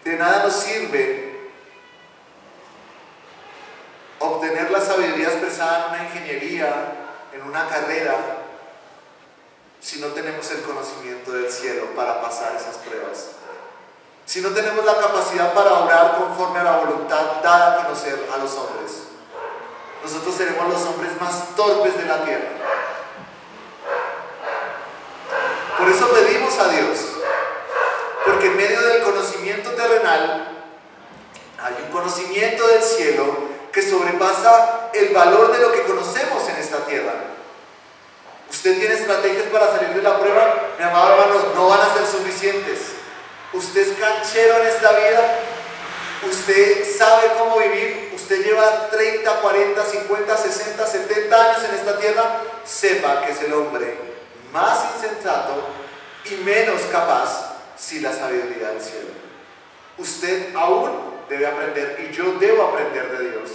De nada nos sirve obtener la sabiduría expresada en una ingeniería, en una carrera, si no tenemos el conocimiento del cielo para pasar esas pruebas. Si no tenemos la capacidad para obrar conforme a la voluntad dada a conocer a los hombres, nosotros seremos los hombres más torpes de la tierra. Por eso pedimos a Dios, porque en medio del conocimiento terrenal hay un conocimiento del cielo que sobrepasa el valor de lo que conocemos en esta tierra. Usted tiene estrategias para salir de la prueba, mi amado hermano, no van a ser suficientes. Usted es canchero en esta vida, usted sabe cómo vivir, usted lleva 30, 40, 50, 60, 70 años en esta tierra, sepa que es el hombre más insensato y menos capaz sin la sabiduría del cielo. Usted aún debe aprender y yo debo aprender de Dios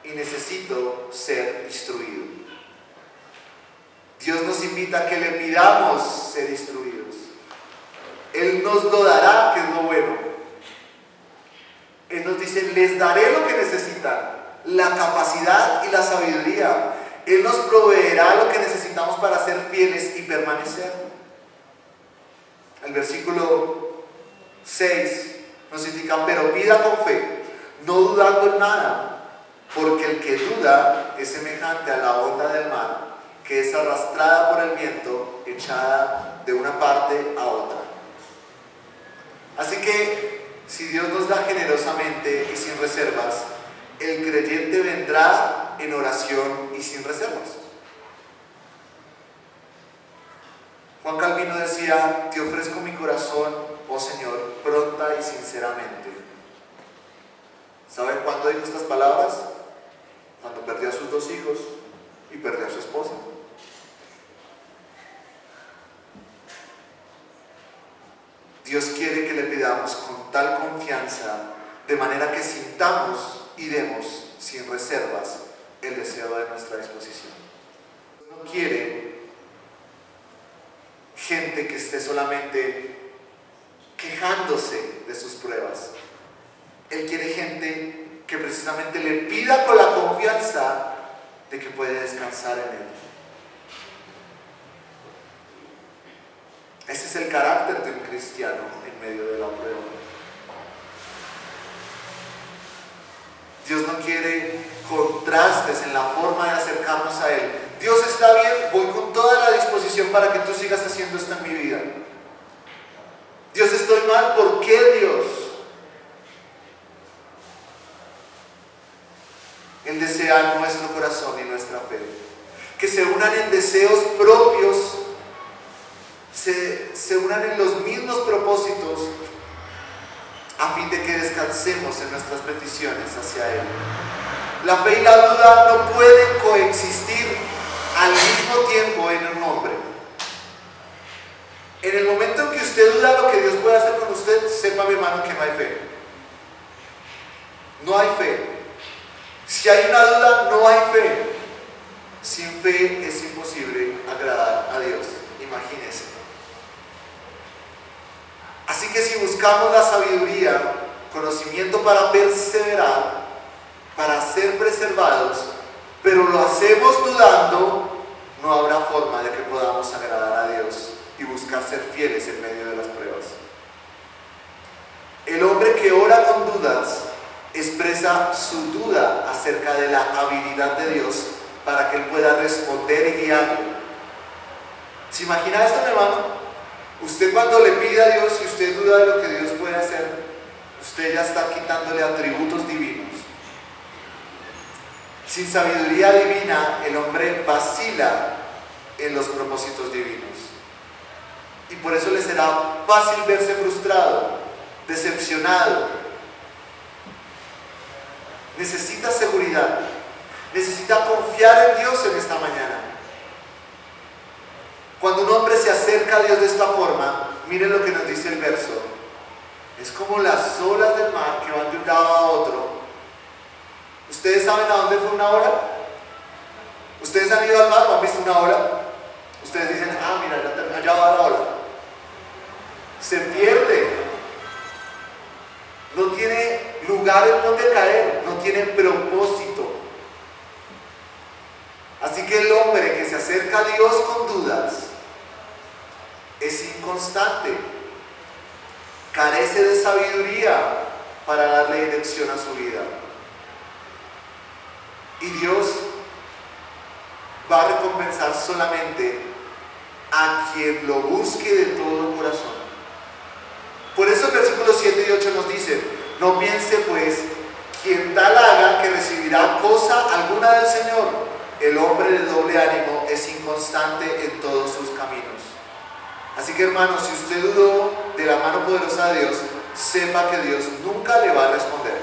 y necesito ser instruido. Dios nos invita a que le pidamos ser instruidos. Él nos lo dará, que es lo bueno. Él nos dice, les daré lo que necesitan, la capacidad y la sabiduría. Él nos proveerá lo que necesitamos para ser fieles y permanecer. El versículo 6 nos indica, pero pida con fe, no dudando en nada, porque el que duda es semejante a la onda del mar, que es arrastrada por el viento, echada de una parte a otra. Así que, si Dios nos da generosamente y sin reservas, el creyente vendrá en oración y sin reservas. Juan Calvino decía, te ofrezco mi corazón, oh Señor, pronta y sinceramente. ¿Sabe cuándo dijo estas palabras? Cuando perdió a sus 2 hijos y perdió a su esposa. Dios quiere que le pidamos con tal confianza, de manera que sintamos y demos sin reservas el deseo de nuestra disposición. No quiere gente que esté solamente quejándose de sus pruebas. Él quiere gente que precisamente le pida con la confianza de que puede descansar en Él. Ese es el carácter de un cristiano en medio de la prueba. Dios no quiere contrastes en la forma de acercarnos a Él. Dios está bien, voy con toda la disposición para que tú sigas haciendo esto en mi vida. Dios, estoy mal, ¿por qué Dios? Él desea nuestro corazón y nuestra fe, que se unan en deseos propios, se unan en los mismos propósitos, a fin de que descansemos en nuestras peticiones hacia Él. La fe y la duda no pueden coexistir al mismo tiempo en un hombre. En el momento en que usted duda lo que Dios puede hacer con usted, sepa, mi hermano, que no hay fe. No hay fe. Si hay una duda, no hay fe. Sin fe es imposible agradar a Dios. Imagínese. Así que si buscamos la sabiduría, conocimiento para perseverar, para ser preservados, pero lo hacemos dudando, no habrá forma de que podamos agradar a Dios y buscar ser fieles en medio de las pruebas. El hombre que ora con dudas expresa su duda acerca de la habilidad de Dios para que Él pueda responder y guiarlo. ¿Se imagina esto, mi hermano? Usted cuando le pide a Dios y usted duda de lo que Dios puede hacer, usted ya está quitándole atributos divinos. Sin sabiduría divina, el hombre vacila en los propósitos divinos. Y por eso le será fácil verse frustrado, decepcionado. Necesita seguridad, necesita confiar en Dios en esta mañana. Cuando un hombre se acerca a Dios de esta forma, miren lo que nos dice el verso. Es como las olas del mar que van de un lado a otro. ¿Ustedes saben a dónde fue una ola? ¿Ustedes han ido al mar o han visto una ola? Ustedes dicen, ah, mira, allá va la ola. Se pierde. No tiene lugar en donde caer, no tiene propósito. Así que el hombre que se acerca a Dios con dudas es inconstante, carece de sabiduría para darle dirección a su vida. Y Dios va a recompensar solamente a quien lo busque de todo corazón. Por eso el versículo 7 y 8 nos dice: no piense pues quien tal haga que recibirá cosa alguna del Señor. El hombre de doble ánimo es inconstante en todos sus caminos. Así que, hermanos, si usted dudó de la mano poderosa de Dios, sepa que Dios nunca le va a responder.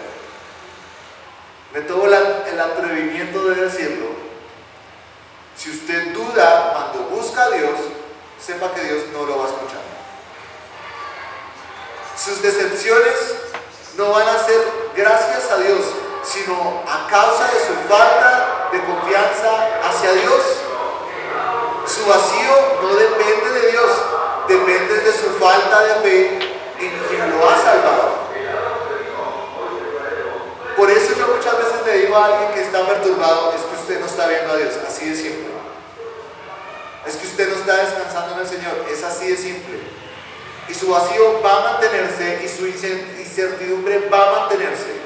Me tomo el atrevimiento de decirlo. Si usted duda cuando busca a Dios, sepa que Dios no lo va a escuchar. Sus decepciones no van a ser gracias a Dios, sino a causa de su falta de confianza hacia Dios. Su vacío no depende de Dios, depende de su falta de fe en quien lo ha salvado. Por eso yo muchas veces le digo a alguien que está perturbado: es que usted no está viendo a Dios. Así de simple. Es que usted no está descansando en el Señor. Es así de simple. Y su vacío va a mantenerse y su incertidumbre va a mantenerse.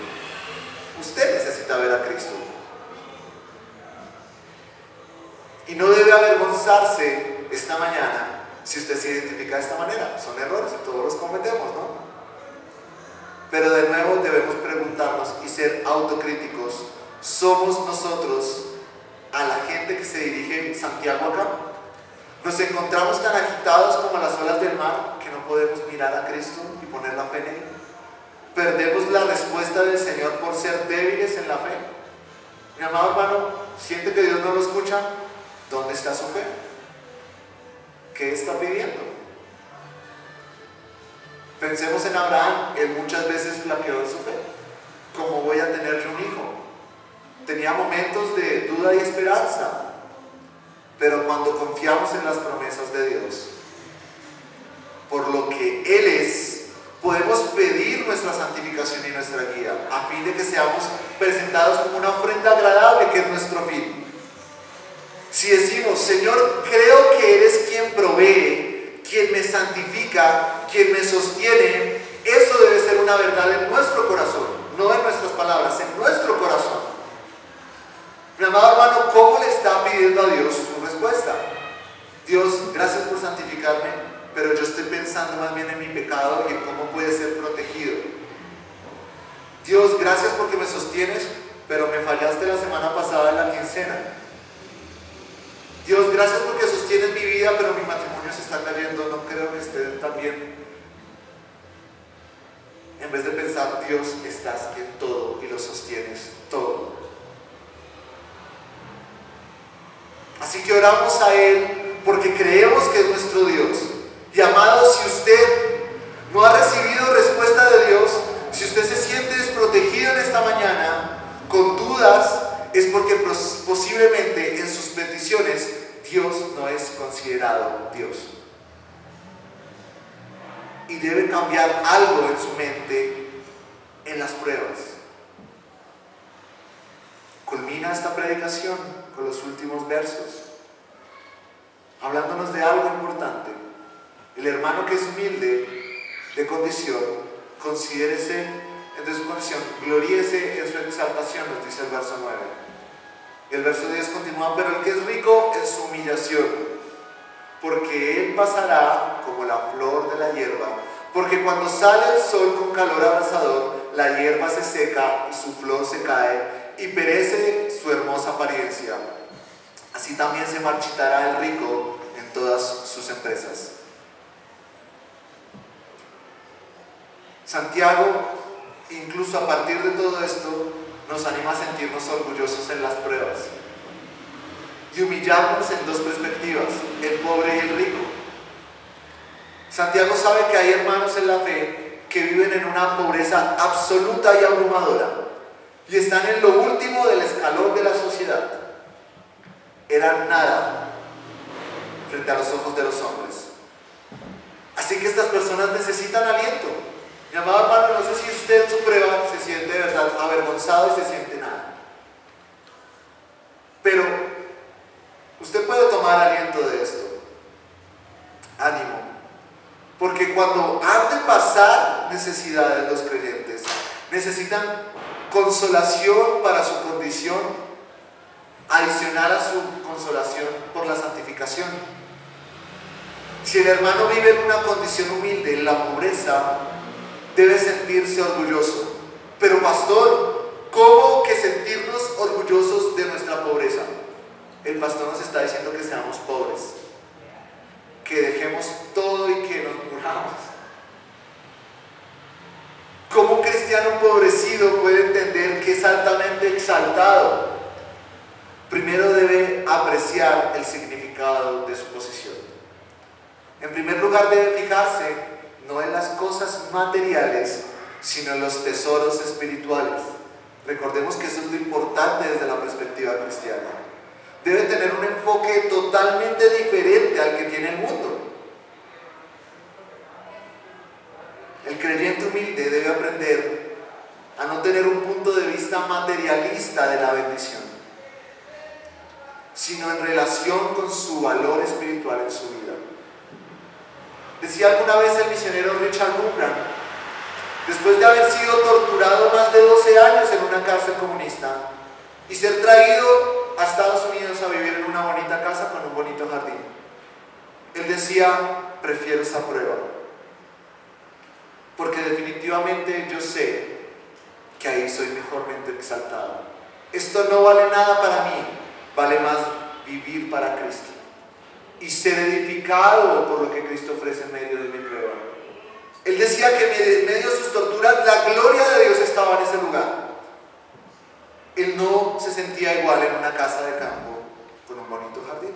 Usted necesita ver a Cristo. Y no debe avergonzarse esta mañana si usted se identifica de esta manera. Son errores y todos los cometemos, ¿no? Pero de nuevo debemos preguntarnos y ser autocríticos. ¿Somos nosotros a la gente que se dirige en Santiago acá? ¿Nos encontramos tan agitados como las olas del mar que no podemos mirar a Cristo y poner la fe en Él? ¿Perdemos la respuesta del Señor por ser débiles en la fe? Mi amado hermano, ¿siente que Dios no lo escucha? ¿Dónde está su fe? ¿Qué está pidiendo? Pensemos en Abraham. Él muchas veces flaqueó en su fe. ¿Cómo voy a tener yo un hijo? Tenía momentos de duda y esperanza. Pero cuando confiamos en las promesas de Dios, por lo que Él es, podemos pedir nuestra santificación y nuestra guía, a fin de que seamos presentados como una ofrenda agradable, que es nuestro fin. Si decimos: Señor, creo que eres quien provee, quien me santifica, quien me sostiene, eso debe ser una verdad en nuestro corazón, no en nuestras palabras, en nuestro corazón. Mi amado hermano, ¿cómo le está pidiendo a Dios su respuesta? Dios, gracias por santificarme, pero yo estoy pensando más bien en mi pecado y en cómo puede ser protegido. Dios, gracias porque me sostienes, pero me fallaste la semana pasada en la quincena. Dios, gracias porque sostienes mi vida, pero mi matrimonio se está cayendo, no creo que esté tan bien. En vez de pensar: Dios, estás en todo y lo sostienes todo. Así que oramos a Él porque creemos que es nuestro Dios. Y amado, si usted no ha recibido respuesta de Dios, si usted se siente desprotegido en esta mañana, con dudas, es porque posiblemente en sus peticiones Dios no es considerado Dios. Y debe cambiar algo en su mente en las pruebas. Culmina esta predicación con los últimos versos, hablándonos de algo importante. El hermano que es humilde de condición, considérese entre su condición, gloríese en su exaltación, nos dice el verso 9. Y el verso 10 continúa: pero el que es rico en su humillación, porque él pasará como la flor de la hierba, porque cuando sale el sol con calor abrasador, la hierba se seca y su flor se cae, y perece su hermosa apariencia. Así también se marchitará el rico en todas sus empresas. Santiago, incluso a partir de todo esto, nos anima a sentirnos orgullosos en las pruebas y humillarnos en dos perspectivas: el pobre y el rico. Santiago sabe que hay hermanos en la fe que viven en una pobreza absoluta y abrumadora y están en lo último del escalón de la sociedad. Eran nada frente a los ojos de los hombres. Así que estas personas necesitan aliento. Mi amado hermano, no sé si usted en su prueba se siente de verdad avergonzado y se siente nada. Pero usted puede tomar aliento de esto. Ánimo. Porque cuando han de pasar necesidades los creyentes, necesitan consolación para su condición, adicional a su consolación por la santificación. Si el hermano vive en una condición humilde, en la pobreza, debe sentirse orgulloso. Pero pastor, ¿cómo que sentirnos orgullosos de nuestra pobreza? El pastor nos está diciendo que seamos pobres, que dejemos todo y que nos muramos. ¿Cómo un cristiano empobrecido puede entender que es altamente exaltado? Primero debe apreciar el significado de su posición. En primer lugar debe fijarse no en las cosas materiales, sino en los tesoros espirituales. Recordemos que eso es lo importante desde la perspectiva cristiana. Debe tener un enfoque totalmente diferente al que tiene el mundo. El creyente humilde debe aprender a no tener un punto de vista materialista de la bendición, sino en relación con su valor espiritual en su vida. Decía alguna vez el misionero Richard Gumbrand, después de haber sido torturado más de 12 años en una cárcel comunista y ser traído a Estados Unidos a vivir en una bonita casa con un bonito jardín, él decía: prefiero esa prueba, porque definitivamente yo sé que ahí soy mejormente exaltado. Esto no vale nada para mí, vale más vivir para Cristo y ser edificado por lo que Cristo ofrece en medio de mi prueba. Él decía que en medio de sus torturas la gloria de Dios estaba en ese lugar. Él no se sentía igual en una casa de campo con un bonito jardín.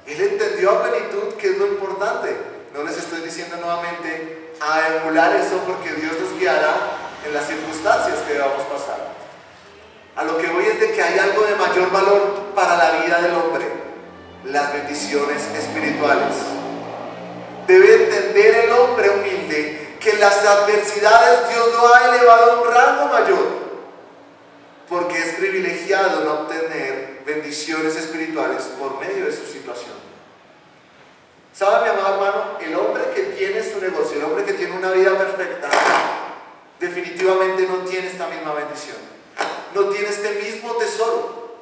Él entendió a plenitud que es lo importante. No les estoy diciendo nuevamente a emular eso, porque Dios nos guiará en las circunstancias que debamos pasar. A lo que voy es de que hay algo de mayor valor para la vida del hombre: las bendiciones espirituales. Debe entender el hombre humilde que en las adversidades Dios lo ha elevado a un rango mayor, porque es privilegiado no obtener bendiciones espirituales por medio de su situación. ¿Sabe, mi amado hermano? El hombre que tiene su negocio, el hombre que tiene una vida perfecta, definitivamente no tiene esta misma bendición, no tiene este mismo tesoro.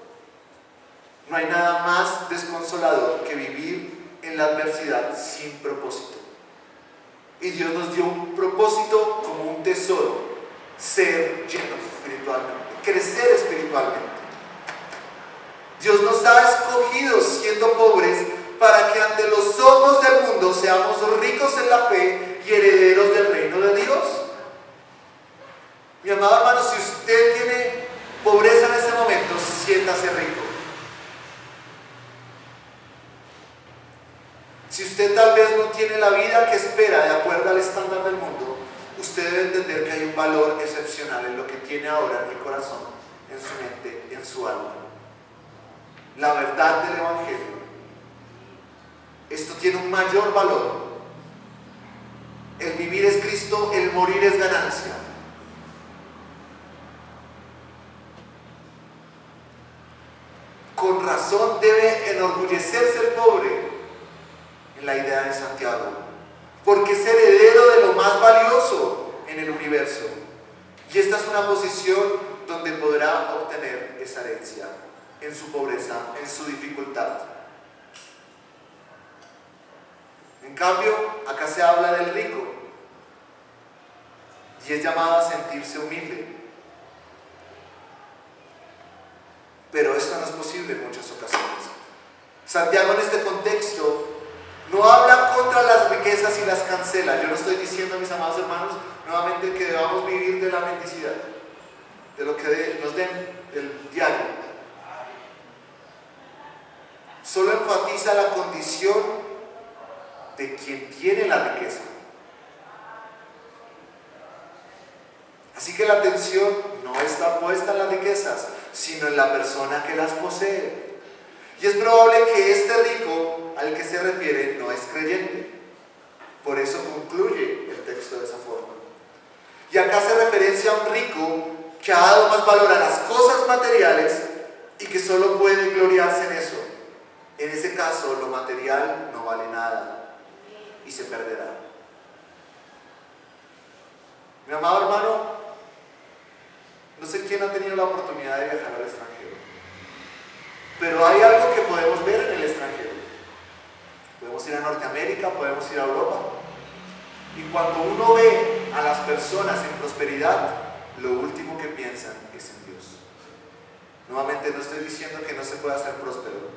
No hay nada más desconsolador que vivir en la adversidad sin propósito. Y Dios nos dio un propósito como un tesoro: ser llenos espiritualmente, crecer espiritualmente. Dios nos ha escogido siendo pobres para que ante los ojos del mundo seamos ricos en la fe y herederos del reino de Dios. Mi amado hermano, si usted tiene pobreza en ese momento, siéntase rico. Si usted tal vez no tiene la vida que espera de acuerdo al estándar del mundo, usted debe entender que hay un valor excepcional en lo que tiene ahora en el corazón, en su mente, en su alma. La verdad del Evangelio. Esto tiene un mayor valor. El vivir es Cristo, el morir es ganancia. Con razón debe enorgullecerse el pobre en la idea de Santiago, porque es heredero de lo más valioso en el universo, y esta es una posición donde podrá obtener esa herencia en su pobreza, en su dificultad. En cambio, acá se habla del rico y es llamado a sentirse humilde, pero esto no es posible en muchas ocasiones. Santiago en este contexto no habla contra las riquezas y las cancela. Yo no estoy diciendo, mis amados hermanos, nuevamente que debamos vivir de la mendicidad, de lo que nos den el diario. Solo enfatiza la condición de quien tiene la riqueza. que la atención no está puesta en las riquezas, sino en la persona que las posee. Y es probable que este rico al que se refiere no es creyente. Por eso concluye el texto de esa forma. Y acá hace referencia a un rico que ha dado más valor a las cosas materiales y que solo puede gloriarse en eso. En ese caso, lo material no vale nada y se perderá. Mi amado hermano, no sé quién ha tenido la oportunidad de viajar al extranjero, pero hay algo que podemos ver en el extranjero. Podemos ir a Norteamérica, podemos ir a Europa. Y cuando uno ve a las personas en prosperidad, lo último que piensan es en Dios. Nuevamente no estoy diciendo que no se pueda ser próspero,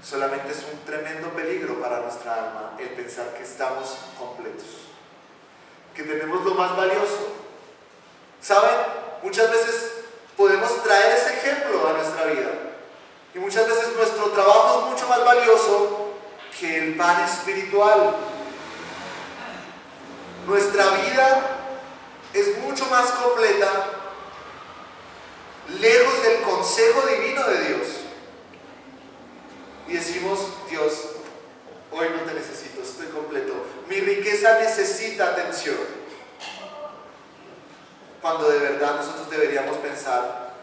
solamente es un tremendo peligro para nuestra alma el pensar que estamos completos, que tenemos lo más valioso. ¿Saben? Muchas veces podemos traer ese ejemplo a nuestra vida y muchas veces nuestro trabajo es mucho más valioso que el pan espiritual. Nuestra vida es mucho más completa lejos del consejo divino de Dios. Y decimos: Dios, hoy no te necesito, estoy completo. Mi riqueza necesita atención. Cuando de verdad nosotros deberíamos pensar: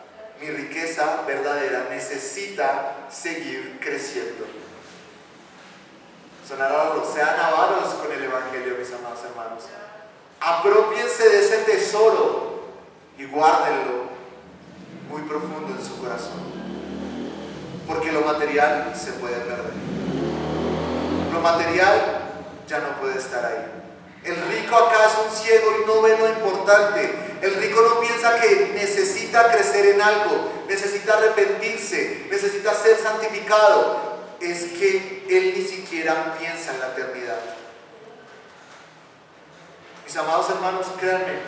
mi riqueza verdadera necesita seguir creciendo. Sonará raro, sean avaros con el Evangelio, mis amados hermanos. Aprópiense de ese tesoro y guárdenlo muy profundo en su corazón, porque lo material se puede perder. Lo material ya no puede estar ahí. El rico acá es un ciego y no ve lo importante. El rico no piensa que necesita crecer en algo, necesita arrepentirse, necesita ser santificado. Es que él ni siquiera piensa en la eternidad. Mis amados hermanos, créanme,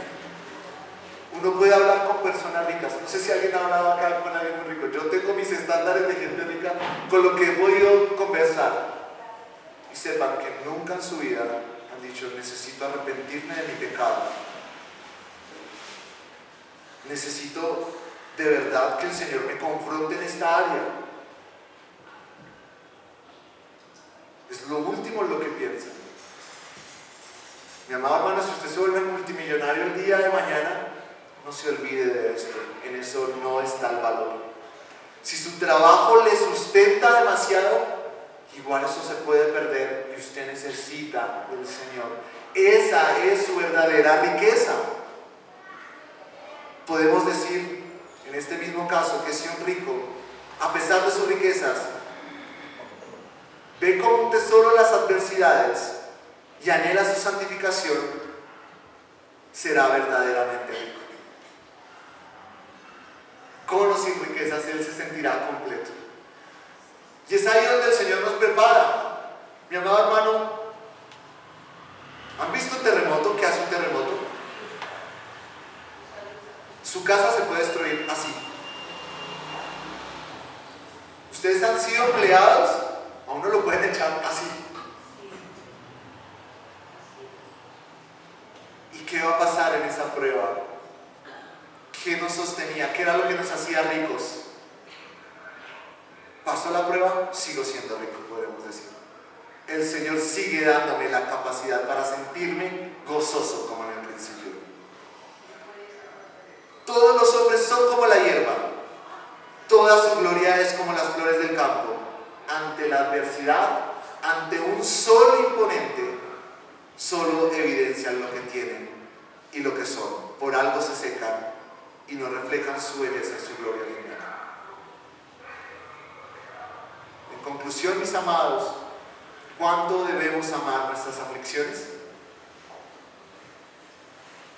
uno puede hablar con personas ricas. No sé si alguien ha hablado acá con alguien muy rico. Yo tengo mis estándares de gente rica con lo que he podido conversar. Y sepan que nunca en su vida han dicho: necesito arrepentirme de mi pecado. Necesito de verdad que el Señor me confronte en esta área. Es lo último en lo que piensan. Mi amado hermano, si usted se vuelve multimillonario el día de mañana, no se olvide de esto. En eso no está el valor. Si su trabajo le sustenta demasiado, igual eso se puede perder y usted necesita del Señor. Esa es su verdadera riqueza. Podemos decir en este mismo caso que si un rico, a pesar de sus riquezas, ve como un tesoro las adversidades y anhela su santificación, será verdaderamente rico. Con o sin riquezas, él se sentirá completo. Y es ahí donde el Señor nos prepara. Mi amado hermano, ¿han visto un terremoto? ¿Qué hace un terremoto? Su casa se puede destruir así. Ustedes han sido empleados, a uno lo pueden echar así. ¿Y qué va a pasar en esa prueba? ¿Qué nos sostenía? ¿Qué era lo que nos hacía ricos? Pasó la prueba, sigo siendo rico, podemos decir. El Señor sigue dándome la capacidad para sentirme gozoso como en el principio. Todos los hombres son como la hierba, toda su gloria es como las flores del campo. Ante la adversidad, ante un sol imponente, solo evidencian lo que tienen y lo que son. Por algo se secan y no reflejan su belleza y su gloria final. En conclusión, mis amados, ¿cuánto debemos amar nuestras aflicciones?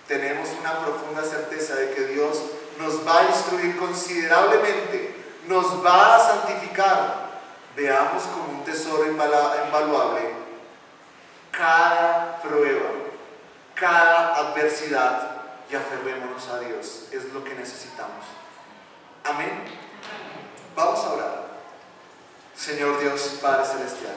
Tenemos una profunda certeza de que Dios nos va a instruir considerablemente, nos va a santificar. Veamos como un tesoro invaluable cada prueba, cada adversidad, y aferrémonos a Dios. Es lo que necesitamos. Amén. Vamos a orar. Señor Dios, Padre Celestial,